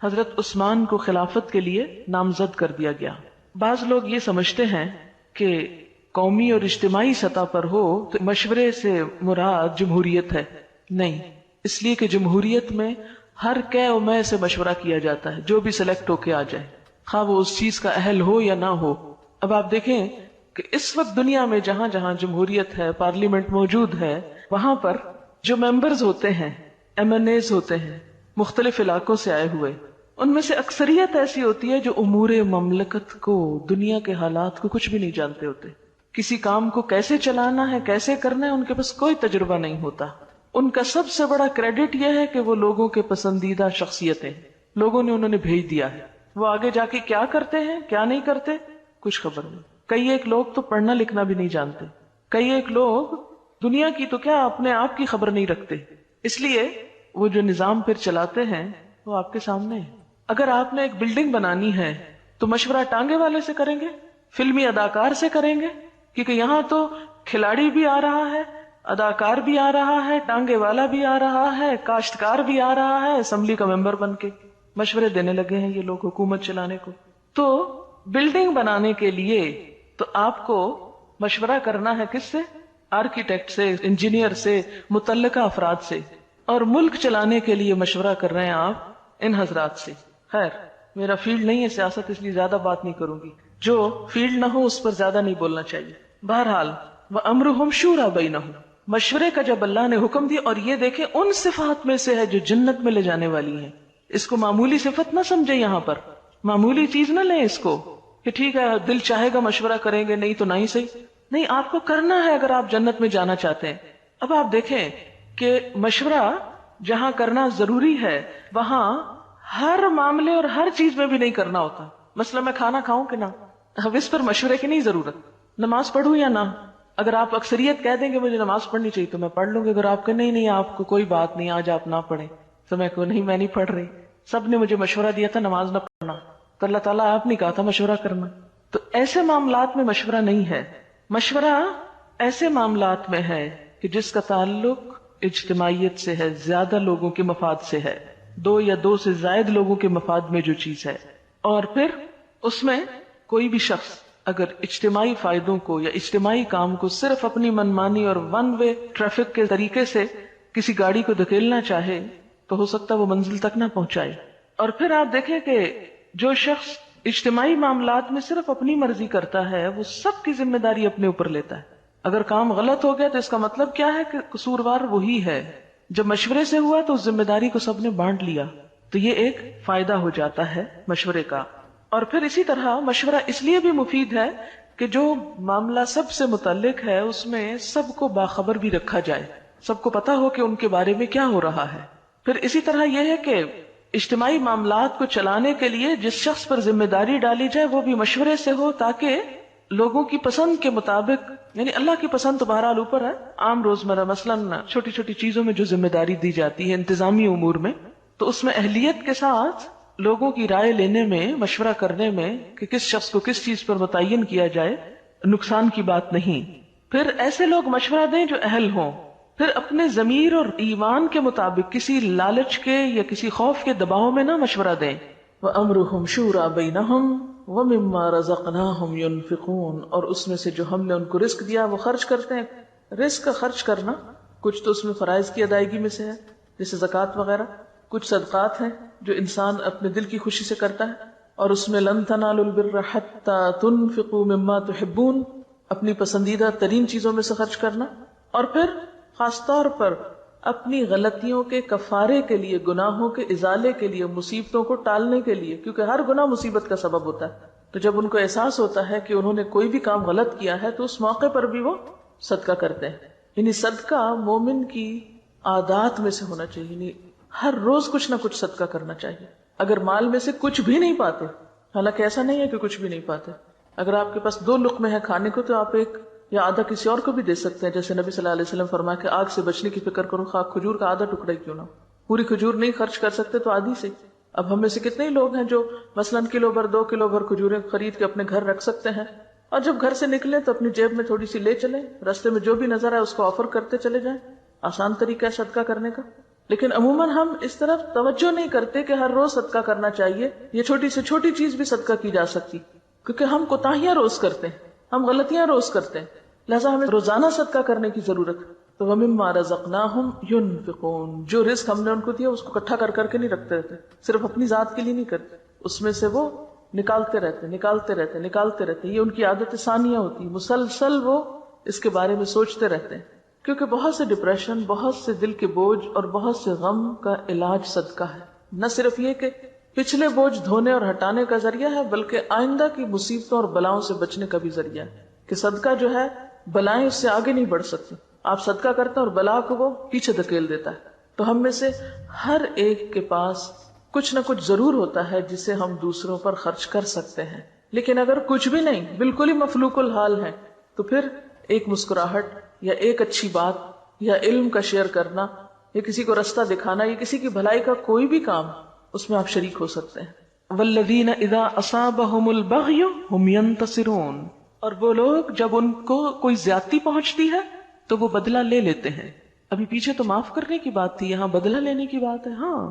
حضرت عثمان کو خلافت کے لیے نامزد کر دیا گیا. بعض لوگ یہ سمجھتے ہیں کہ قومی اور اجتماعی سطح پر ہو تو مشورے سے مراد جمہوریت ہے. نہیں، اس لیے کہ جمہوریت میں ہر کہ و میں سے مشورہ کیا جاتا ہے، جو بھی سلیکٹ ہو کے آ جائے، خواہ وہ اس چیز کا اہل ہو یا نہ ہو. اب آپ دیکھیں کہ اس وقت دنیا میں جہاں جہاں جمہوریت ہے، پارلیمنٹ موجود ہے، وہاں پر جو ممبرز ہوتے ہیں، MNAs ہوتے ہیں، مختلف علاقوں سے آئے ہوئے، ان میں سے اکثریت ایسی ہوتی ہے جو امور مملکت کو، دنیا کے حالات کو کچھ بھی نہیں جانتے ہوتے. کسی کام کو کیسے چلانا ہے، کیسے کرنا ہے، ان کے پاس کوئی تجربہ نہیں ہوتا. ان کا سب سے بڑا کریڈٹ یہ ہے کہ وہ لوگوں کے پسندیدہ شخصیتیں، لوگوں نے انہوں نے بھیج دیا ہے. وہ آگے جا کے کیا کرتے ہیں کیا نہیں کرتے کچھ خبر نہیں. کئی ایک لوگ تو پڑھنا لکھنا بھی نہیں جانتے، کئی ایک لوگ دنیا کی تو کیا اپنے آپ کی خبر نہیں رکھتے. اس لیے وہ جو نظام پھر چلاتے ہیں وہ آپ کے سامنے ہے. اگر آپ نے ایک بلڈنگ بنانی ہے تو مشورہ ٹانگے والے سے کریں گے، فلمی اداکار سے کریں گے، کیونکہ یہاں تو کھلاڑی بھی آ رہا ہے، اداکار بھی آ رہا ہے، ٹانگے والا بھی آ رہا ہے، کاشتکار بھی آ رہا ہے، اسمبلی کا ممبر بن کے مشورے دینے لگے ہیں یہ لوگ حکومت چلانے کو. تو بلڈنگ بنانے کے لیے تو آپ کو مشورہ کرنا ہے کس سے؟ آرکیٹیکٹ سے، انجینئر سے، متعلقہ افراد سے. اور ملک چلانے کے لیے مشورہ کر رہے ہیں آپ ان حضرات سے. خیر، میرا فیلڈ نہیں ہے سیاست، اس لیے زیادہ بات نہیں کروں گی. جو فیلڈ نہ ہو اس پر زیادہ نہیں بولنا چاہیے. بہرحال وَأَمْرُهُمْ شُورَى بَيْنَهُمْ، مشورے کا جب اللہ نے حکم دیا، اور یہ دیکھیں ان صفات میں سے ہے جو جنت میں لے جانے والی ہیں. اس کو معمولی صفت نہ سمجھے، یہاں پر معمولی چیز نہ لیں اس کو کہ ٹھیک ہے دل چاہے گا مشورہ کریں گے، نہیں تو نہیں صحیح. نہیں، آپ کو کرنا ہے اگر آپ جنت میں جانا چاہتے ہیں. اب آپ دیکھیں کہ مشورہ جہاں کرنا ضروری ہے وہاں ہر معاملے اور ہر چیز میں بھی نہیں کرنا ہوتا. مثلا میں کھانا کھاؤں کہ نہ، اب اس پر مشورے کی نہیں ضرورت. نماز پڑھوں یا نہ، اگر آپ اکثریت کہہ دیں گے مجھے نماز پڑھنی چاہیے تو میں پڑھ لوں گی. اگر آپ کہیں نہیں آپ کو کوئی بات نہیں، آج آپ نہ پڑھیں، تو میں کہوں نہیں میں نہیں پڑھ رہی، سب نے مجھے مشورہ دیا تھا نماز نہ پڑھنا، تو اللہ تعالیٰ آپ نے کہا تھا مشورہ کرنا. تو ایسے معاملات میں مشورہ نہیں ہے. مشورہ ایسے معاملات میں ہے کہ جس کا تعلق اجتماعیت سے ہے، زیادہ لوگوں کے مفاد سے ہے، 2 یا 2 سے زائد لوگوں کے مفاد میں جو چیز ہے. اور پھر اس میں کوئی بھی شخص اگر اجتماعی فائدوں کو یا اجتماعی کام کو صرف اپنی منمانی اور ون وے ٹریفک کے طریقے سے کسی گاڑی کو دھکیلنا چاہے تو ہو سکتا ہے وہ منزل تک نہ پہنچائے. اور پھر آپ دیکھیں کہ جو شخص اجتماعی معاملات میں صرف اپنی مرضی کرتا ہے وہ سب کی ذمہ داری اپنے اوپر لیتا ہے. اگر کام غلط ہو گیا تو اس کا مطلب کیا ہے کہ قصوروار وہی ہے. جب مشورے سے ہوا تو اس ذمہ داری کو سب نے بانٹ لیا، تو یہ ایک فائدہ ہو جاتا ہے مشورے کا. اور پھر اسی طرح مشورہ اس لیے بھی مفید ہے کہ جو معاملہ سب سے متعلق ہے اس میں سب کو باخبر بھی رکھا جائے، سب کو پتا ہو کہ ان کے بارے میں کیا ہو رہا ہے. پھر اسی طرح یہ ہے کہ اجتماعی معاملات کو چلانے کے لیے جس شخص پر ذمہ داری ڈالی جائے وہ بھی مشورے سے ہو، تاکہ لوگوں کی پسند کے مطابق، یعنی اللہ کی پسند تو بہرحال اوپر ہے، عام روزمرہ مثلاً چھوٹی چھوٹی چیزوں میں جو ذمہ داری دی جاتی ہے انتظامی امور میں، تو اس میں اہلیت کے ساتھ لوگوں کی رائے لینے میں، مشورہ کرنے میں کہ کس شخص کو کس چیز پر متعین کیا جائے، نقصان کی بات نہیں. پھر ایسے لوگ مشورہ دیں جو اہل ہوں. پھر اپنے ضمیر اور ایمان کے مطابق کسی لالچ کے یا کسی خوف کے دباؤ میں نہ مشورہ دیں. وَأَمْرُهُمْ شُورَى بَيْنَهُمْ وَمِمَّا رَزَقْنَاهُمْ يُنْفِقُونَ، اور اس میں سے جو ہم نے ان کو رزق دیا وہ خرچ کرتے ہیں. رزق کا خرچ کرنا کچھ تو اس میں فرائض کی ادائیگی میں سے ہے جیسے زکوٰۃ وغیرہ، کچھ صدقات ہیں جو انسان اپنے دل کی خوشی سے کرتا ہے، اور اس میں لن تنالوا البر حتی تنفقوا مما تحبون، اپنی پسندیدہ ترین چیزوں میں سے خرچ کرنا، اور پھر خاص طور پر اپنی غلطیوں کے کفارے کے لیے، گناہوں کے ازالے کے لیے، مصیبتوں کو ٹالنے کے لیے، کیونکہ ہر گناہ مصیبت کا سبب ہوتا ہے۔ تو جب ان کو احساس ہوتا ہے کہ انہوں نے کوئی بھی کام غلط کیا ہے تو اس موقع پر بھی وہ صدقہ کرتے ہیں۔ یعنی صدقہ مومن کی عادات میں سے ہونا چاہیے، یعنی ہر روز کچھ نہ کچھ صدقہ کرنا چاہیے۔ اگر مال میں سے کچھ بھی نہیں پاتے، حالانکہ ایسا نہیں ہے کہ کچھ بھی نہیں پاتے، اگر آپ کے پاس 2 لقمے ہیں کھانے کو تو آپ ایک یا آدھا کسی اور کو بھی دے سکتے ہیں، جیسے نبی صلی اللہ علیہ وسلم فرمایا کہ آگ سے بچنے کی فکر کرو، خواہ کھجور کا آدھا ٹکڑا ہی کیوں نہ ہو۔ پوری کھجور نہیں خرچ کر سکتے تو آدھی سے۔ اب ہم میں سے کتنے ہی لوگ ہیں جو مثلاً کلو بھر 2 کلو بھر کھجوریں خرید کے اپنے گھر رکھ سکتے ہیں، اور جب گھر سے نکلیں تو اپنی جیب میں تھوڑی سی لے چلیں، راستے میں جو بھی نظر آئے اس کو آفر کرتے چلے جائیں۔ آسان طریقہ ہے صدقہ کرنے کا، لیکن عموماً ہم اس طرف توجہ نہیں کرتے کہ ہر روز صدقہ کرنا چاہیے۔ یہ چھوٹی سے چھوٹی چیز بھی صدقہ کی جا سکتی، کیونکہ ہم کوتاہیاں روز کرتے ہیں، ہم غلطیاں روز کرتے ہیں، لہذا ہمیں روزانہ صدقہ کرنے کی ضرورت ہے۔ تو وَمِمَّا رَزَقْنَاهُمْ يُنْفِقُونَ، جو رزق ہم نے ان کو دیا اس کو اکٹھا کر کے نہیں رکھتے رہتے، صرف اپنی ذات کے لیے نہیں کرتے، اس میں سے وہ نکالتے رہتے۔ یہ ان کی عادت ثانیہ ہوتی ہے، مسلسل وہ اس کے بارے میں سوچتے رہتے ہیں، کیونکہ بہت سے ڈپریشن، بہت سے دل کے بوجھ اور بہت سے غم کا علاج صدقہ ہے۔ نہ صرف یہ کہ پچھلے بوجھ دھونے اور ہٹانے کا ذریعہ ہے، بلکہ آئندہ کی مصیبتوں اور بلاؤں سے بچنے کا بھی ذریعہ ہے، کہ صدقہ جو ہے بلائیں اس سے آگے نہیں بڑھ سکتی، آپ صدقہ کرتے ہیں اور بلا کو وہ پیچھے دھکیل دیتا ہے۔ تو ہم میں سے ہر ایک کے پاس کچھ نہ کچھ ضرور ہوتا ہے جسے ہم دوسروں پر خرچ کر سکتے ہیں، لیکن اگر کچھ بھی نہیں، بالکل ہی مفلوق الحال ہے، تو پھر ایک مسکراہٹ یا ایک اچھی بات یا علم کا شیئر کرنا یا کسی کو رستہ دکھانا یا کسی کی بھلائی کا کوئی بھی کام، اس میں آپ شریک ہو سکتے ہیں۔ والذین اذا اصابہم البغی ہم ینتصرون، اور وہ لوگ جب ان کو کوئی زیادتی پہنچتی ہے تو وہ بدلہ لے لیتے ہیں۔ ابھی پیچھے تو معاف کرنے کی بات تھی، یہاں بدلہ لینے کی بات ہے۔ ہاں،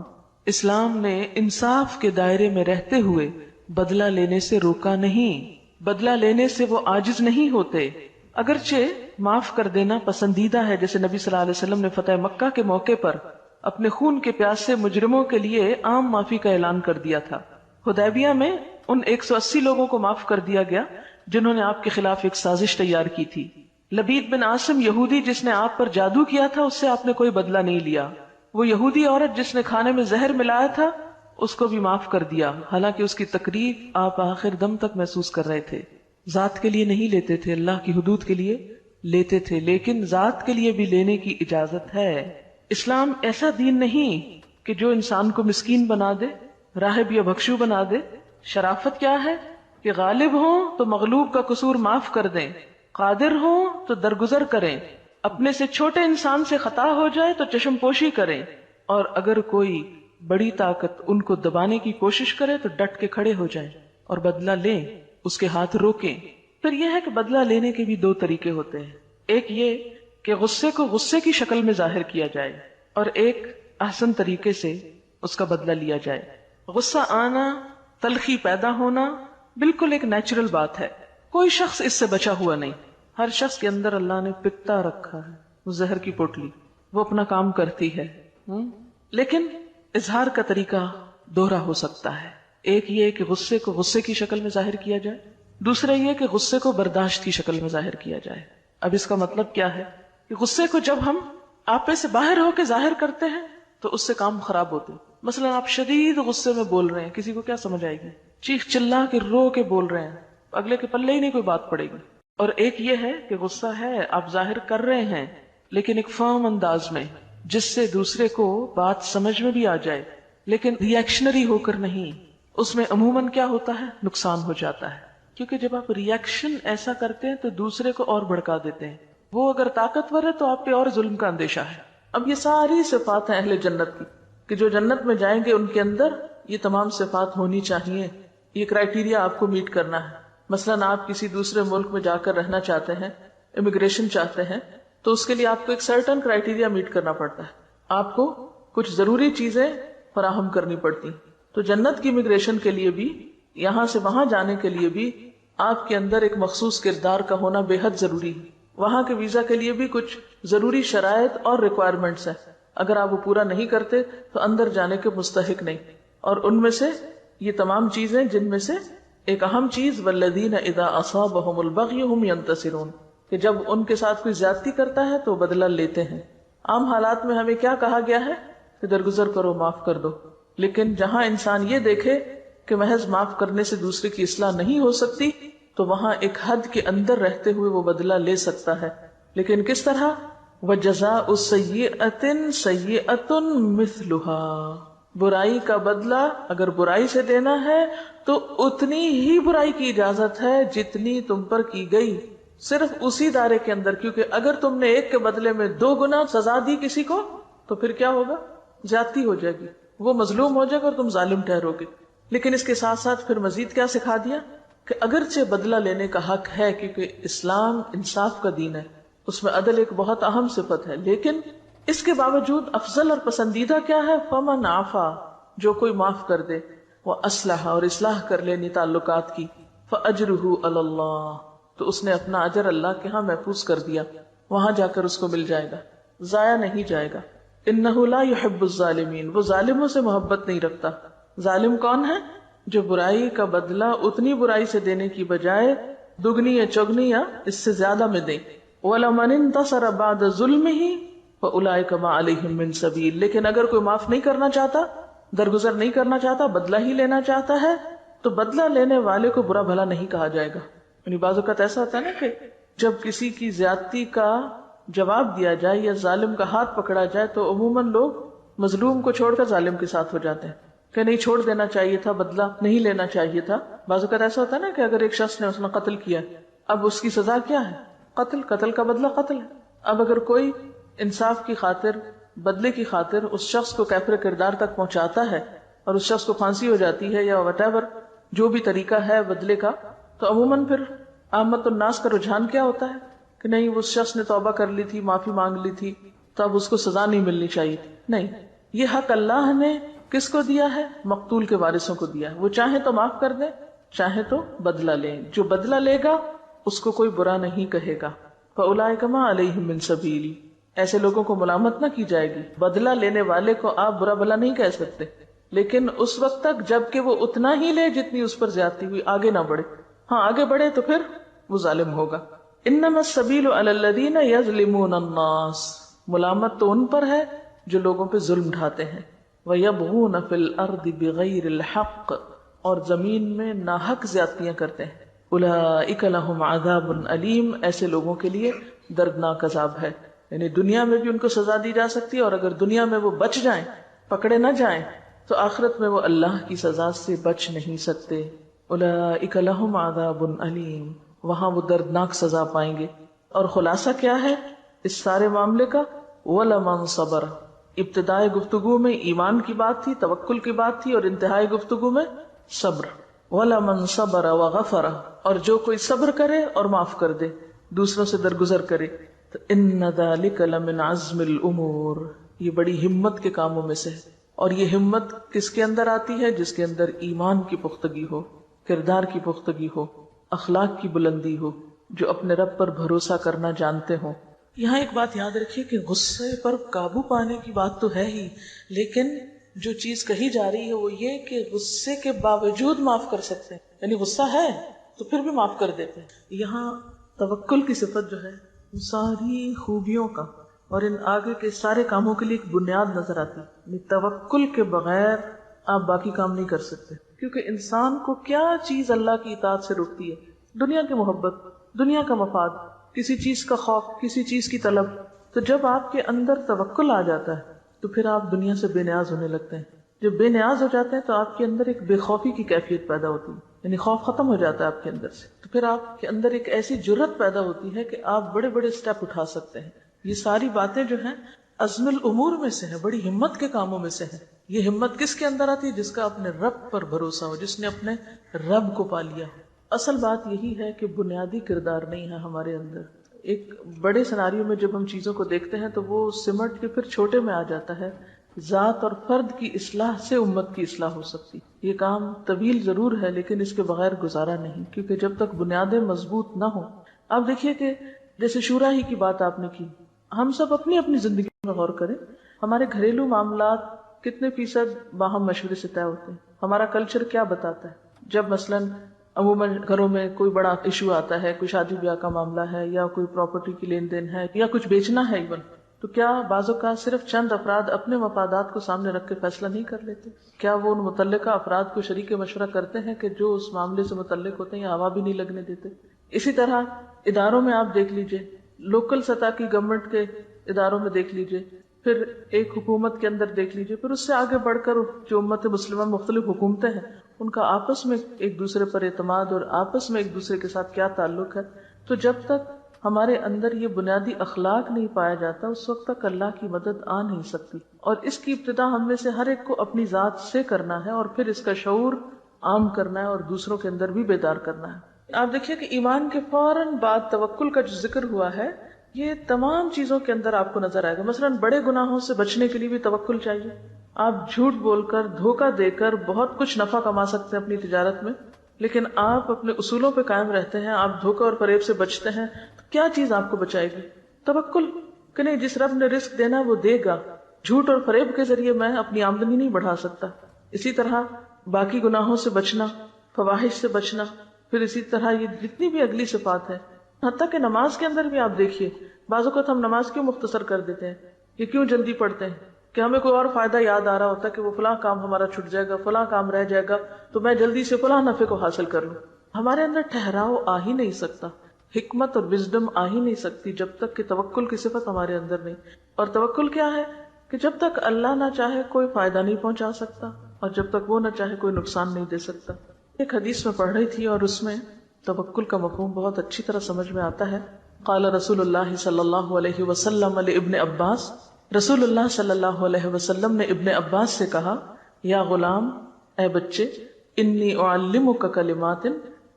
اسلام نے انصاف کے دائرے میں رہتے ہوئے بدلہ لینے سے روکا نہیں، بدلہ لینے سے وہ عاجز نہیں ہوتے۔ اگرچہ معاف کر دینا پسندیدہ ہے، جیسے نبی صلی اللہ علیہ وسلم نے فتح مکہ کے موقع پر اپنے خون کے پیاسے مجرموں کے لیے عام معافی کا اعلان کر دیا تھا۔ حدیبیہ میں ان 180 لوگوں کو معاف کر دیا گیا جنہوں نے آپ کے خلاف ایک سازش تیار کی تھی۔ لبید بن عاصم یہودی جس نے آپ پر جادو کیا تھا، اس سے آپ نے کوئی بدلہ نہیں لیا۔ وہ یہودی عورت جس نے کھانے میں زہر ملایا تھا، اس کو بھی معاف کر دیا، حالانکہ اس کی تکلیف آپ آخر دم تک محسوس کر رہے تھے۔ ذات کے لیے نہیں لیتے تھے، اللہ کی حدود کے لیے لیتے تھے، لیکن ذات کے لیے بھی لینے کی اجازت ہے۔ اسلام ایسا دین نہیں کہ جو انسان کو مسکین بنا دے، راہب یا بھکشو بنا دے۔ شرافت کیا ہے کہ غالب ہوں تو مغلوب کا قصور معاف کر دیں، قادر ہوں تو درگزر کریں، اپنے سے چھوٹے انسان سے خطا ہو جائے تو چشم پوشی کریں، اور اگر کوئی بڑی طاقت ان کو دبانے کی کوشش کرے تو ڈٹ کے کھڑے ہو جائیں اور بدلہ لیں، اس کے ہاتھ روکیں۔ پھر یہ ہے کہ بدلہ لینے کے بھی 2 طریقے ہوتے ہیں، ایک یہ کہ غصے کو غصے کی شکل میں ظاہر کیا جائے، اور ایک احسن طریقے سے اس کا بدلہ لیا جائے۔ غصہ آنا، تلخی پیدا ہونا بالکل ایک نیچرل بات ہے، کوئی شخص اس سے بچا ہوا نہیں۔ ہر شخص کے اندر اللہ نے پکتا رکھا ہے، وہ زہر کی پوٹلی، وہ اپنا کام کرتی ہے، لیکن اظہار کا طریقہ دوہرا ہو سکتا ہے۔ ایک یہ کہ غصے کو غصے کی شکل میں ظاہر کیا جائے، دوسرا یہ کہ غصے کو برداشت کی شکل میں ظاہر کیا جائے۔ اب اس کا مطلب کیا ہے کہ غصے کو جب ہم آپے سے باہر ہو کے ظاہر کرتے ہیں تو اس سے کام خراب ہوتے ہیں۔ مثلا آپ شدید غصے میں بول رہے ہیں، کسی کو کیا سمجھ آئے گی؟ چیخ چلا کے رو کے بول رہے ہیں، اگلے کے پلے ہی نہیں کوئی بات پڑے گی۔ اور ایک یہ ہے کہ غصہ ہے، آپ ظاہر کر رہے ہیں لیکن ایک فرم انداز میں، جس سے دوسرے کو بات سمجھ میں بھی آ جائے، لیکن ری ایکشنری ہو کر نہیں۔ اس میں عموماً کیا ہوتا ہے؟ نقصان ہو جاتا ہے، کیونکہ جب آپ ری ایکشن ایسا کرتے ہیں تو دوسرے کو اور بھڑکا دیتے ہیں۔ وہ اگر طاقتور ہے تو آپ پہ اور ظلم کا اندیشہ ہے۔ اب یہ ساری صفات ہیں اہل جنت کی، کہ جو جنت میں جائیں گے ان کے اندر یہ تمام صفات ہونی چاہیے۔ یہ کرائیٹیریا آپ کو میٹ کرنا ہے۔ مثلاً آپ کسی دوسرے ملک میں جا کر رہنا چاہتے ہیں، امیگریشن چاہتے ہیں، تو اس کے لیے آپ کو ایک سرٹن کرائیٹیریا میٹ کرنا پڑتا ہے، آپ کو کچھ ضروری چیزیں فراہم کرنی پڑتی۔ تو جنت کی امیگریشن کے لیے بھی، یہاں سے وہاں جانے کے لیے بھی آپ کے اندر ایک مخصوص کردار کا ہونا بے حد ضروری ہے۔ وہاں کے ویزا کے لیے بھی کچھ ضروری شرائط اور ریکوائرمنٹس ہیں۔ اگر آپ وہ پورا نہیں کرتے تو اندر جانے کے مستحق نہیں. اور ان میں سے یہ تمام چیزیں جن میں سے ایک اہم چیز والذین اذا اصابهم البغی هم ينتصرون، کہ جب ان کے ساتھ کوئی زیادتی کرتا ہے تو بدلہ لیتے ہیں. عام حالات میں ہمیں کیا کہا گیا ہے کہ درگزر کرو، معاف کر دو. لیکن جہاں انسان یہ دیکھے کہ محض معاف کرنے سے دوسرے کی اصلاح نہیں ہو سکتی تو وہاں ایک حد کے اندر رہتے ہوئے وہ بدلہ لے سکتا ہے. لیکن کس طرح؟ وَجَزَاءُ سَيِّئَةٍ سَيِّئَةٌ مِثْلُهَا، برائی کا بدلہ اگر برائی سے دینا ہے تو اتنی ہی برائی کی اجازت ہے جتنی تم پر کی گئی، صرف اسی دائرے کے اندر. کیونکہ اگر تم نے ایک کے بدلے میں 2 گنا سزا دی کسی کو تو پھر کیا ہوگا؟ زیادتی ہو جائے گی، وہ مظلوم ہو جائے گا اور تم ظالم ٹھہرو گے. لیکن اس کے ساتھ ساتھ پھر مزید کیا سکھا دیا کہ اگرچہ بدلہ لینے کا حق ہے کیونکہ اسلام انصاف کا دین ہے، اس میں عدل ایک بہت اہم صفت ہے، لیکن اس کے باوجود افضل اور پسندیدہ کیا ہے؟ فمن عفا، جو کوئی معاف کر دے، واصلح، اور اصلاح کر لینی تعلقات کی، فاجرہ علی اللہ، تو اس نے اپنا اجر اللہ کے ہاں محفوظ کر دیا، وہاں جا کر اس کو مل جائے گا، ضائع نہیں جائے گا. انہ لا یحب الظالمین، وہ ظالموں سے محبت نہیں رکھتا. ظالم کون ہے؟ جو برائی کا بدلہ اتنی برائی سے دینے کی بجائے دگنی یا چگنی یا اس سے زیادہ میں دے. وَلَمَنِ انتَصَرَ بَعْدَ ظُلْمِهِ فَأُولَٰئِكَ مَا عَلَيْهِم مِّن سَبِيلٍ، لیکن اگر کوئی معاف نہیں کرنا چاہتا، درگزر نہیں کرنا چاہتا، بدلہ ہی لینا چاہتا ہے تو بدلہ لینے والے کو برا بھلا نہیں کہا جائے گا. یعنی بعض اوقات ایسا ہوتا ہے نا کہ جب کسی کی زیادتی کا جواب دیا جائے یا ظالم کا ہاتھ پکڑا جائے تو عموماً لوگ مظلوم کو چھوڑ کر ظالم کے ساتھ ہو جاتے ہیں کہ نہیں، چھوڑ دینا چاہیے تھا، بدلہ نہیں لینا چاہیے تھا. بعض اوقات ایسا ہوتا ہے نا کہ اگر ایک شخص نے اس نے قتل کیا، اب اس کی سزا کیا ہے؟ قتل. قتل کا بدلہ قتل ہے. اب اگر کوئی انصاف کی خاطر، بدلے کی خاطر اس شخص کو کیفر کردار تک پہنچاتا ہے اور اس شخص کو پھانسی ہو جاتی ہے یا وٹ ایور جو بھی طریقہ ہے بدلے کا، تو عموماً پھر عامت الناس کا رجحان کیا ہوتا ہے کہ نہیں، اس شخص نے توبہ کر لی تھی، معافی مانگ لی تھی، تو اب اس کو سزا نہیں ملنی چاہیے. نہیں، یہ حق اللہ نے کس کو دیا ہے؟ مقتول کے وارثوں کو دیا ہے. وہ چاہے تو معاف کر دیں، چاہے تو بدلہ لیں. جو بدلہ لے گا اس کو کوئی برا نہیں کہے گا. فَأُولَٰئِكَ مَا عَلَيْهِم مِّن سَبِيلٍ، ایسے لوگوں کو ملامت نہ کی جائے گی. بدلہ لینے والے کو آپ برا بھلا نہیں کہہ سکتے، لیکن اس وقت تک جب کہ وہ اتنا ہی لے جتنی اس پر زیادتی ہوئی، آگے نہ بڑھے. ہاں آگے بڑھے تو پھر وہ ظالم ہوگا. انما السبیل علی الذین یظلمون الناس، ملامت تو ان پر ہے جو لوگوں پہ ظلم ڈھاتے ہیں. وَيَبْغُونَ فِي الْأَرْضِ بِغَيْرِ الْحَقِّ، اور زمین میں ناحق زیادتیاں کرتے ہیں. اولئک لہم عذاب علیم، ایسے لوگوں کے لیے دردناک عذاب ہے. یعنی دنیا میں بھی ان کو سزا دی جا سکتی ہے، اور اگر دنیا میں وہ بچ جائیں، پکڑے نہ جائیں، تو آخرت میں وہ اللہ کی سزا سے بچ نہیں سکتے. اولئک لہم عذاب علیم، وہاں وہ دردناک سزا پائیں گے. اور خلاصہ کیا ہے اس سارے معاملے کا؟ وَلَمَن صَبَرَ، ابتدائے گفتگو میں ایمان کی بات تھی، توکل کی بات تھی، اور انتہائی گفتگو میں صبر. وَلَمَن صَبَرَ وَغَفَرَ، اور جو کوئی صبر کرے اور معاف کر دے، دوسروں سے درگزر کرے، تو إِنَّ ذَلِكَ لَمِنْ عَزْمِ الْأُمُورِ، یہ بڑی ہمت کے کاموں میں سے ہے. اور یہ ہمت کس کے اندر آتی ہے؟ جس کے اندر ایمان کی پختگی ہو، کردار کی پختگی ہو، اخلاق کی بلندی ہو، جو اپنے رب پر بھروسہ کرنا جانتے ہوں. یہاں ایک بات یاد رکھیے کہ غصے پر قابو پانے کی بات تو ہے ہی، لیکن جو چیز کہی جا رہی ہے وہ یہ کہ غصے کے باوجود معاف کر سکتے ہیں. یعنی غصہ ہے تو پھر بھی معاف کر دیتے ہیں. یہاں توکل کی صفت جو ہے وہ ساری خوبیوں کا اور ان آگے کے سارے کاموں کے لیے ایک بنیاد نظر آتی ہے. یعنی توکل کے بغیر آپ باقی کام نہیں کر سکتے، کیونکہ انسان کو کیا چیز اللہ کی اطاعت سے روکتی ہے؟ دنیا کی محبت، دنیا کا مفاد، کسی چیز کا خوف، کسی چیز کی طلب. تو جب آپ کے اندر توکل آ جاتا ہے تو پھر آپ دنیا سے بے نیاز ہونے لگتے ہیں. جب بے نیاز ہو جاتے ہیں تو آپ کے اندر ایک بے خوفی کی کیفیت پیدا ہوتی ہے، یعنی خوف ختم ہو جاتا ہے آپ کے اندر سے. تو پھر آپ کے اندر ایک ایسی جرت پیدا ہوتی ہے کہ آپ بڑے بڑے سٹیپ اٹھا سکتے ہیں. یہ ساری باتیں جو ہیں عزم الامور میں سے ہیں، بڑی ہمت کے کاموں میں سے ہیں. یہ ہمت کس کے اندر آتی ہے؟ جس کا اپنے رب پر بھروسہ ہو، جس نے اپنے رب کو پا لیا ہو. اصل بات یہی ہے کہ بنیادی کردار نہیں ہے ہمارے اندر. ایک بڑے سناریو میں جب ہم چیزوں کو دیکھتے ہیں تو وہ سمٹ کے پھر چھوٹے میں آ جاتا ہے. ذات اور فرد کی اصلاح سے امت کی اصلاح ہو سکتی. یہ کام طویل ضرور ہے لیکن اس کے بغیر گزارا نہیں، کیونکہ جب تک بنیادیں مضبوط نہ ہوں. آپ دیکھیے کہ جیسے شورا ہی کی بات آپ نے کی، ہم سب اپنی اپنی زندگی میں غور کریں. ہمارے گھریلو معاملات کتنے فیصد باہم مشورے سے طے ہوتے ہیں؟ ہمارا کلچر کیا بتاتا ہے؟ جب مثلاً عموماً گھروں میں کوئی بڑا ایشو آتا ہے، کوئی شادی بیاہ کا معاملہ ہے یا کوئی پراپرٹی کی لین دین ہے یا کچھ بیچنا ہے ایون، تو کیا بعض اوقات صرف چند افراد اپنے مفادات کو سامنے رکھ کے فیصلہ نہیں کر لیتے؟ کیا وہ ان متعلقہ افراد کو شریک مشورہ کرتے ہیں کہ جو اس معاملے سے متعلق ہوتے ہیں یا ہوا بھی نہیں لگنے دیتے؟ اسی طرح اداروں میں آپ دیکھ لیجئے، لوکل سطح کی گورنمنٹ کے اداروں میں دیکھ لیجئے، پھر ایک حکومت کے اندر دیکھ لیجئے، پھر اس سے آگے بڑھ کر جو امت مسلمہ مختلف حکومتیں ہیں ان کا آپس میں ایک دوسرے پر اعتماد اور آپس میں ایک دوسرے کے ساتھ کیا تعلق ہے. تو جب تک ہمارے اندر یہ بنیادی اخلاق نہیں پایا جاتا اس وقت تک اللہ کی مدد آ نہیں سکتی. اور اس کی ابتدا ہم میں سے ہر ایک کو اپنی ذات سے کرنا ہے اور پھر اس کا شعور عام کرنا ہے اور دوسروں کے اندر بھی بیدار کرنا ہے. آپ دیکھیے کہ ایمان کے فوراً بعد توکل کا جو ذکر ہوا ہے یہ تمام چیزوں کے اندر آپ کو نظر آئے گا. مثلاً بڑے گناہوں سے بچنے کے لیے بھی توکل چاہیے. آپ جھوٹ بول کر دھوکہ دے کر بہت کچھ نفع کما سکتے ہیں اپنی تجارت میں، لیکن آپ اپنے اصولوں پہ قائم رہتے ہیں، آپ دھوکہ اور فریب سے بچتے ہیں، تو کیا چیز آپ کو بچائے گی؟ توکل کہ نہیں جس رب نے رزق دینا وہ دے گا. جھوٹ اور فریب کے ذریعے میں اپنی آمدنی نہیں بڑھا سکتا. اسی طرح باقی گناہوں سے بچنا، فواحش سے بچنا، پھر اسی طرح یہ جتنی بھی اگلی صفات ہے، حتیٰ کہ نماز کے اندر بھی آپ دیکھیے بعض اوقات ہم نماز کیوں مختصر کر دیتے ہیں، یہ کیوں جلدی پڑھتے ہیں کہ ہمیں کوئی اور فائدہ یاد آ رہا ہوتا ہے کہ وہ فلاں کام ہمارا چھٹ جائے گا، فلاں کام رہ جائے گا تو میں جلدی سے فلاں نفع کو حاصل کر لوں. ہمارے اندر ٹھہراؤ آ ہی نہیں سکتا، حکمت اور وزڈم آ ہی نہیں سکتی جب تک کہ توکل کی صفت ہمارے اندر نہیں. اور توکل کیا ہے کہ جب تک اللہ نہ چاہے کوئی فائدہ نہیں پہنچا سکتا اور جب تک وہ نہ چاہے کوئی نقصان نہیں دے سکتا. ایک حدیث میں پڑھ رہی تھی اور اس میں توکل کا مفہوم بہت اچھی طرح سمجھ میں آتا ہے. قال رسول اللہ صلی اللہ علیہ وسلم لابن عباس، رسول اللہ صلی اللہ علیہ وسلم نے ابن عباس سے کہا، یا غلام، اے بچے، انی اعلمک کلمات،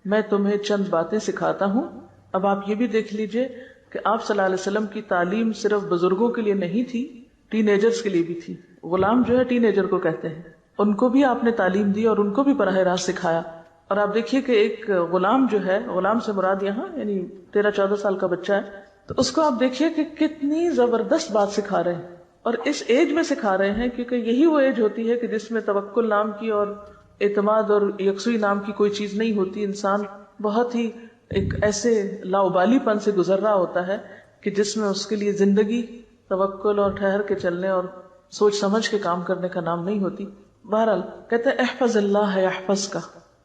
میں تمہیں چند باتیں سکھاتا ہوں. اب آپ یہ بھی دیکھ لیجئے کہ آپ صلی اللہ علیہ وسلم کی تعلیم صرف بزرگوں کے لیے نہیں تھی، ٹین ایجرز کے لیے بھی تھی. غلام جو ہے ٹین ایجر کو کہتے ہیں، ان کو بھی آپ نے تعلیم دی اور ان کو بھی براہ راست سکھایا. اور آپ دیکھیے کہ ایک غلام جو ہے، غلام سے مراد یہاں یعنی 13-14 سال کا بچہ ہے، تو اس کو آپ دیکھیے کہ کتنی زبردست بات سکھا رہے ہیں اور اس ایج میں سکھا رہے ہیں، کیونکہ یہی وہ ایج ہوتی ہے کہ جس میں توکل نام کی اور اعتماد اور یکسوئی نام کی کوئی چیز نہیں ہوتی. انسان بہت ہی ایک ایسے لاؤبالی پن سے گزر رہا ہوتا ہے کہ جس میں اس کے لیے زندگی توکل اور ٹھہر کے چلنے اور سوچ سمجھ کے کام کرنے کا نام نہیں ہوتی. بہرحال کہتے ہیں احفظ اللہ یحفظ کا.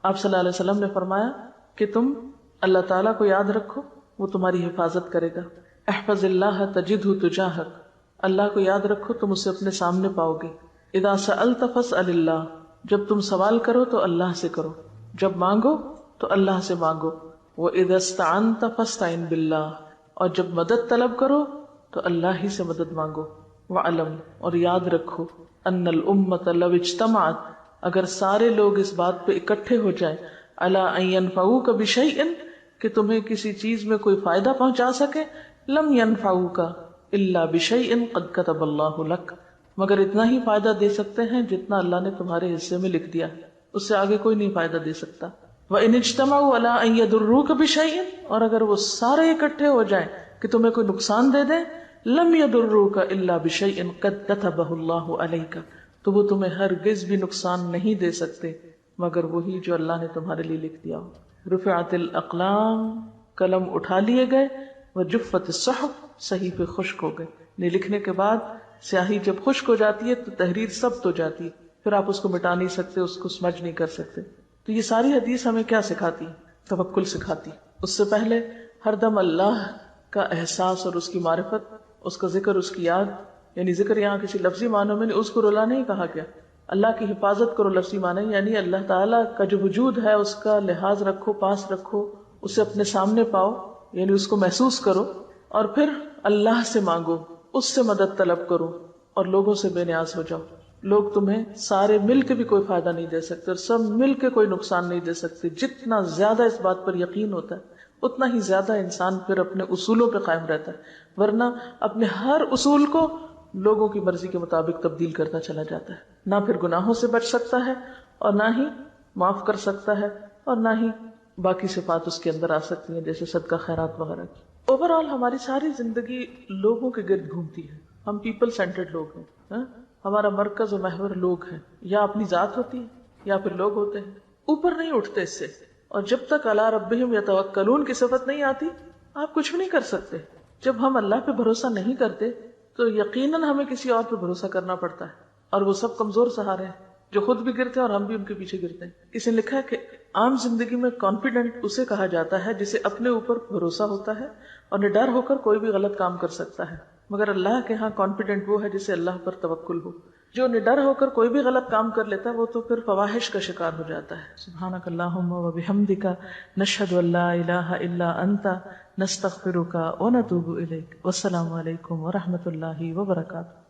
آپ صلی اللہ علیہ وسلم نے فرمایا کہ تم اللہ تعالیٰ کو یاد رکھو، وہ تمہاری حفاظت کرے گا. احفظ اللہ تجدہ تجاہک، اللہ کو یاد رکھو تم اسے اپنے سامنے پاؤ گے. اذا سألت فاسأل اللہ، جب تم سوال کرو تو اللہ سے کرو، جب مانگو تو اللہ سے مانگو. وَإِذَا اسْتَعَنْتَ فَاسْتَعِنْ بِاللَّهِ، اور جب مدد طلب کرو تو اللہ ہی سے مدد مانگو. وَعَلَمْ، اور یاد رکھو، أَنَّ الْأُمَّةَ لَوْ اجْتَمَعَتْ، اگر سارے لوگ اس بات پہ اکٹھے ہو جائیں، عَلَىٰ أَن يَنْفَعُوكَ بِشَيْءٍ، کہ تمہیں کسی چیز میں کوئی فائدہ پہنچا سکے، لَمْ يَنْفَعُوكَ إِلَّا بِشَيْءٍ قَدْ كَتَبَ اللَّهُ لَكَ، مگر اتنا ہی فائدہ دے سکتے ہیں جتنا اللہ نے تمہارے حصے میں لکھ دیا، اس سے آگے کوئی نہیں فائدہ دے سکتا. وَإِنِ اجْتَمَعُوا عَلَىٰ أَن يَضُرُّوكَ بِشَيْءٍ، اور اگر وہ سارے اکٹھے ہو جائیں کہ تمہیں کوئی نقصان دے دیں، لَمْ يَضُرُّوكَ إِلَّا بِشَيْءٍ قَدْ كَتَبَهُ اللَّهُ عَلَيْكَ، تو وہ تمہیں ہرگز بھی نقصان نہیں دے سکتے مگر وہی جو اللہ نے تمہارے لیے لکھ دیا ہو. رفعت الاقلام، قلم اٹھا لیے گئے، وجفت الصحف، صحیفے خشک ہو گئے. نہیں لکھنے کے بعد سیاہی جب خشک ہو جاتی ہے تو تحریر ثبت ہو جاتی ہے، پھر آپ اس کو مٹا نہیں سکتے، اس کو سمجھ نہیں کر سکتے. تو یہ ساری حدیث ہمیں کیا سکھاتی؟ توکل سکھاتی. اس سے پہلے ہر دم اللہ کا احساس اور اس کی معرفت، اس کا ذکر، اس کی یاد، یعنی ذکر یہاں کسی لفظی معنوں میں نہیں، اس کو رلا نہیں کہا گیا. اللہ کی حفاظت کرو لفظی معنی یعنی اللہ تعالیٰ کا جو وجود ہے اس کا لحاظ رکھو، پاس رکھو، اسے اپنے سامنے پاؤ، یعنی اس کو محسوس کرو، اور پھر اللہ سے مانگو، اس سے مدد طلب کرو اور لوگوں سے بے نیاز ہو جاؤ. لوگ تمہیں سارے مل کے بھی کوئی فائدہ نہیں دے سکتے اور سب مل کے کوئی نقصان نہیں دے سکتے. جتنا زیادہ اس بات پر یقین ہوتا ہے اتنا ہی زیادہ انسان پھر اپنے اصولوں پہ قائم رہتا ہے، ورنہ اپنے ہر اصول کو لوگوں کی مرضی کے مطابق تبدیل کرتا چلا جاتا ہے. نہ پھر گناہوں سے بچ سکتا ہے اور نہ ہی معاف کر سکتا ہے اور نہ ہی باقی صفات اس کے اندر آ سکتی ہیں جیسے صدقہ خیرات وغیرہ کی. اوور آل ہماری ساری زندگی لوگوں کے گرد گھومتی ہے. ہم پیپل سینٹرڈ لوگ ہیں، ہاں؟ ہمارا مرکز و محور لوگ ہیں، یا اپنی ذات ہوتی ہے یا پھر لوگ ہوتے ہیں، اوپر نہیں اٹھتے اس سے. اور جب تک علی ربہم یتوکلون کی صفت نہیں آتی آپ کچھ بھی نہیں کر سکتے. جب ہم اللہ پہ بھروسہ نہیں کرتے تو یقیناً ہمیں کسی اور پہ بھروسہ کرنا پڑتا ہے، اور وہ سب کمزور سہارے ہیں جو خود بھی گرتے ہیں اور ہم بھی ان کے پیچھے گرتے ہیں. کسی نے لکھا ہے کہ عام زندگی میں کانفیڈنٹ اسے کہا جاتا ہے جسے اپنے اوپر بھروسہ ہوتا ہے اور نڈر ہو کر کوئی بھی غلط کام کر سکتا ہے، مگر اللہ کے ہاں کانفیڈنٹ وہ ہے جسے اللہ پر توکل ہو. جو نڈر ہو کر کوئی بھی غلط کام کر لیتا ہے وہ تو پھر فواحش کا شکار ہو جاتا ہے. سبحانک اللہم و بحمدک نشہد ان لا الہ الا انت نستغفرک و نتوب الیک. والسلام علیکم و رحمۃ اللہ وبرکاتہ.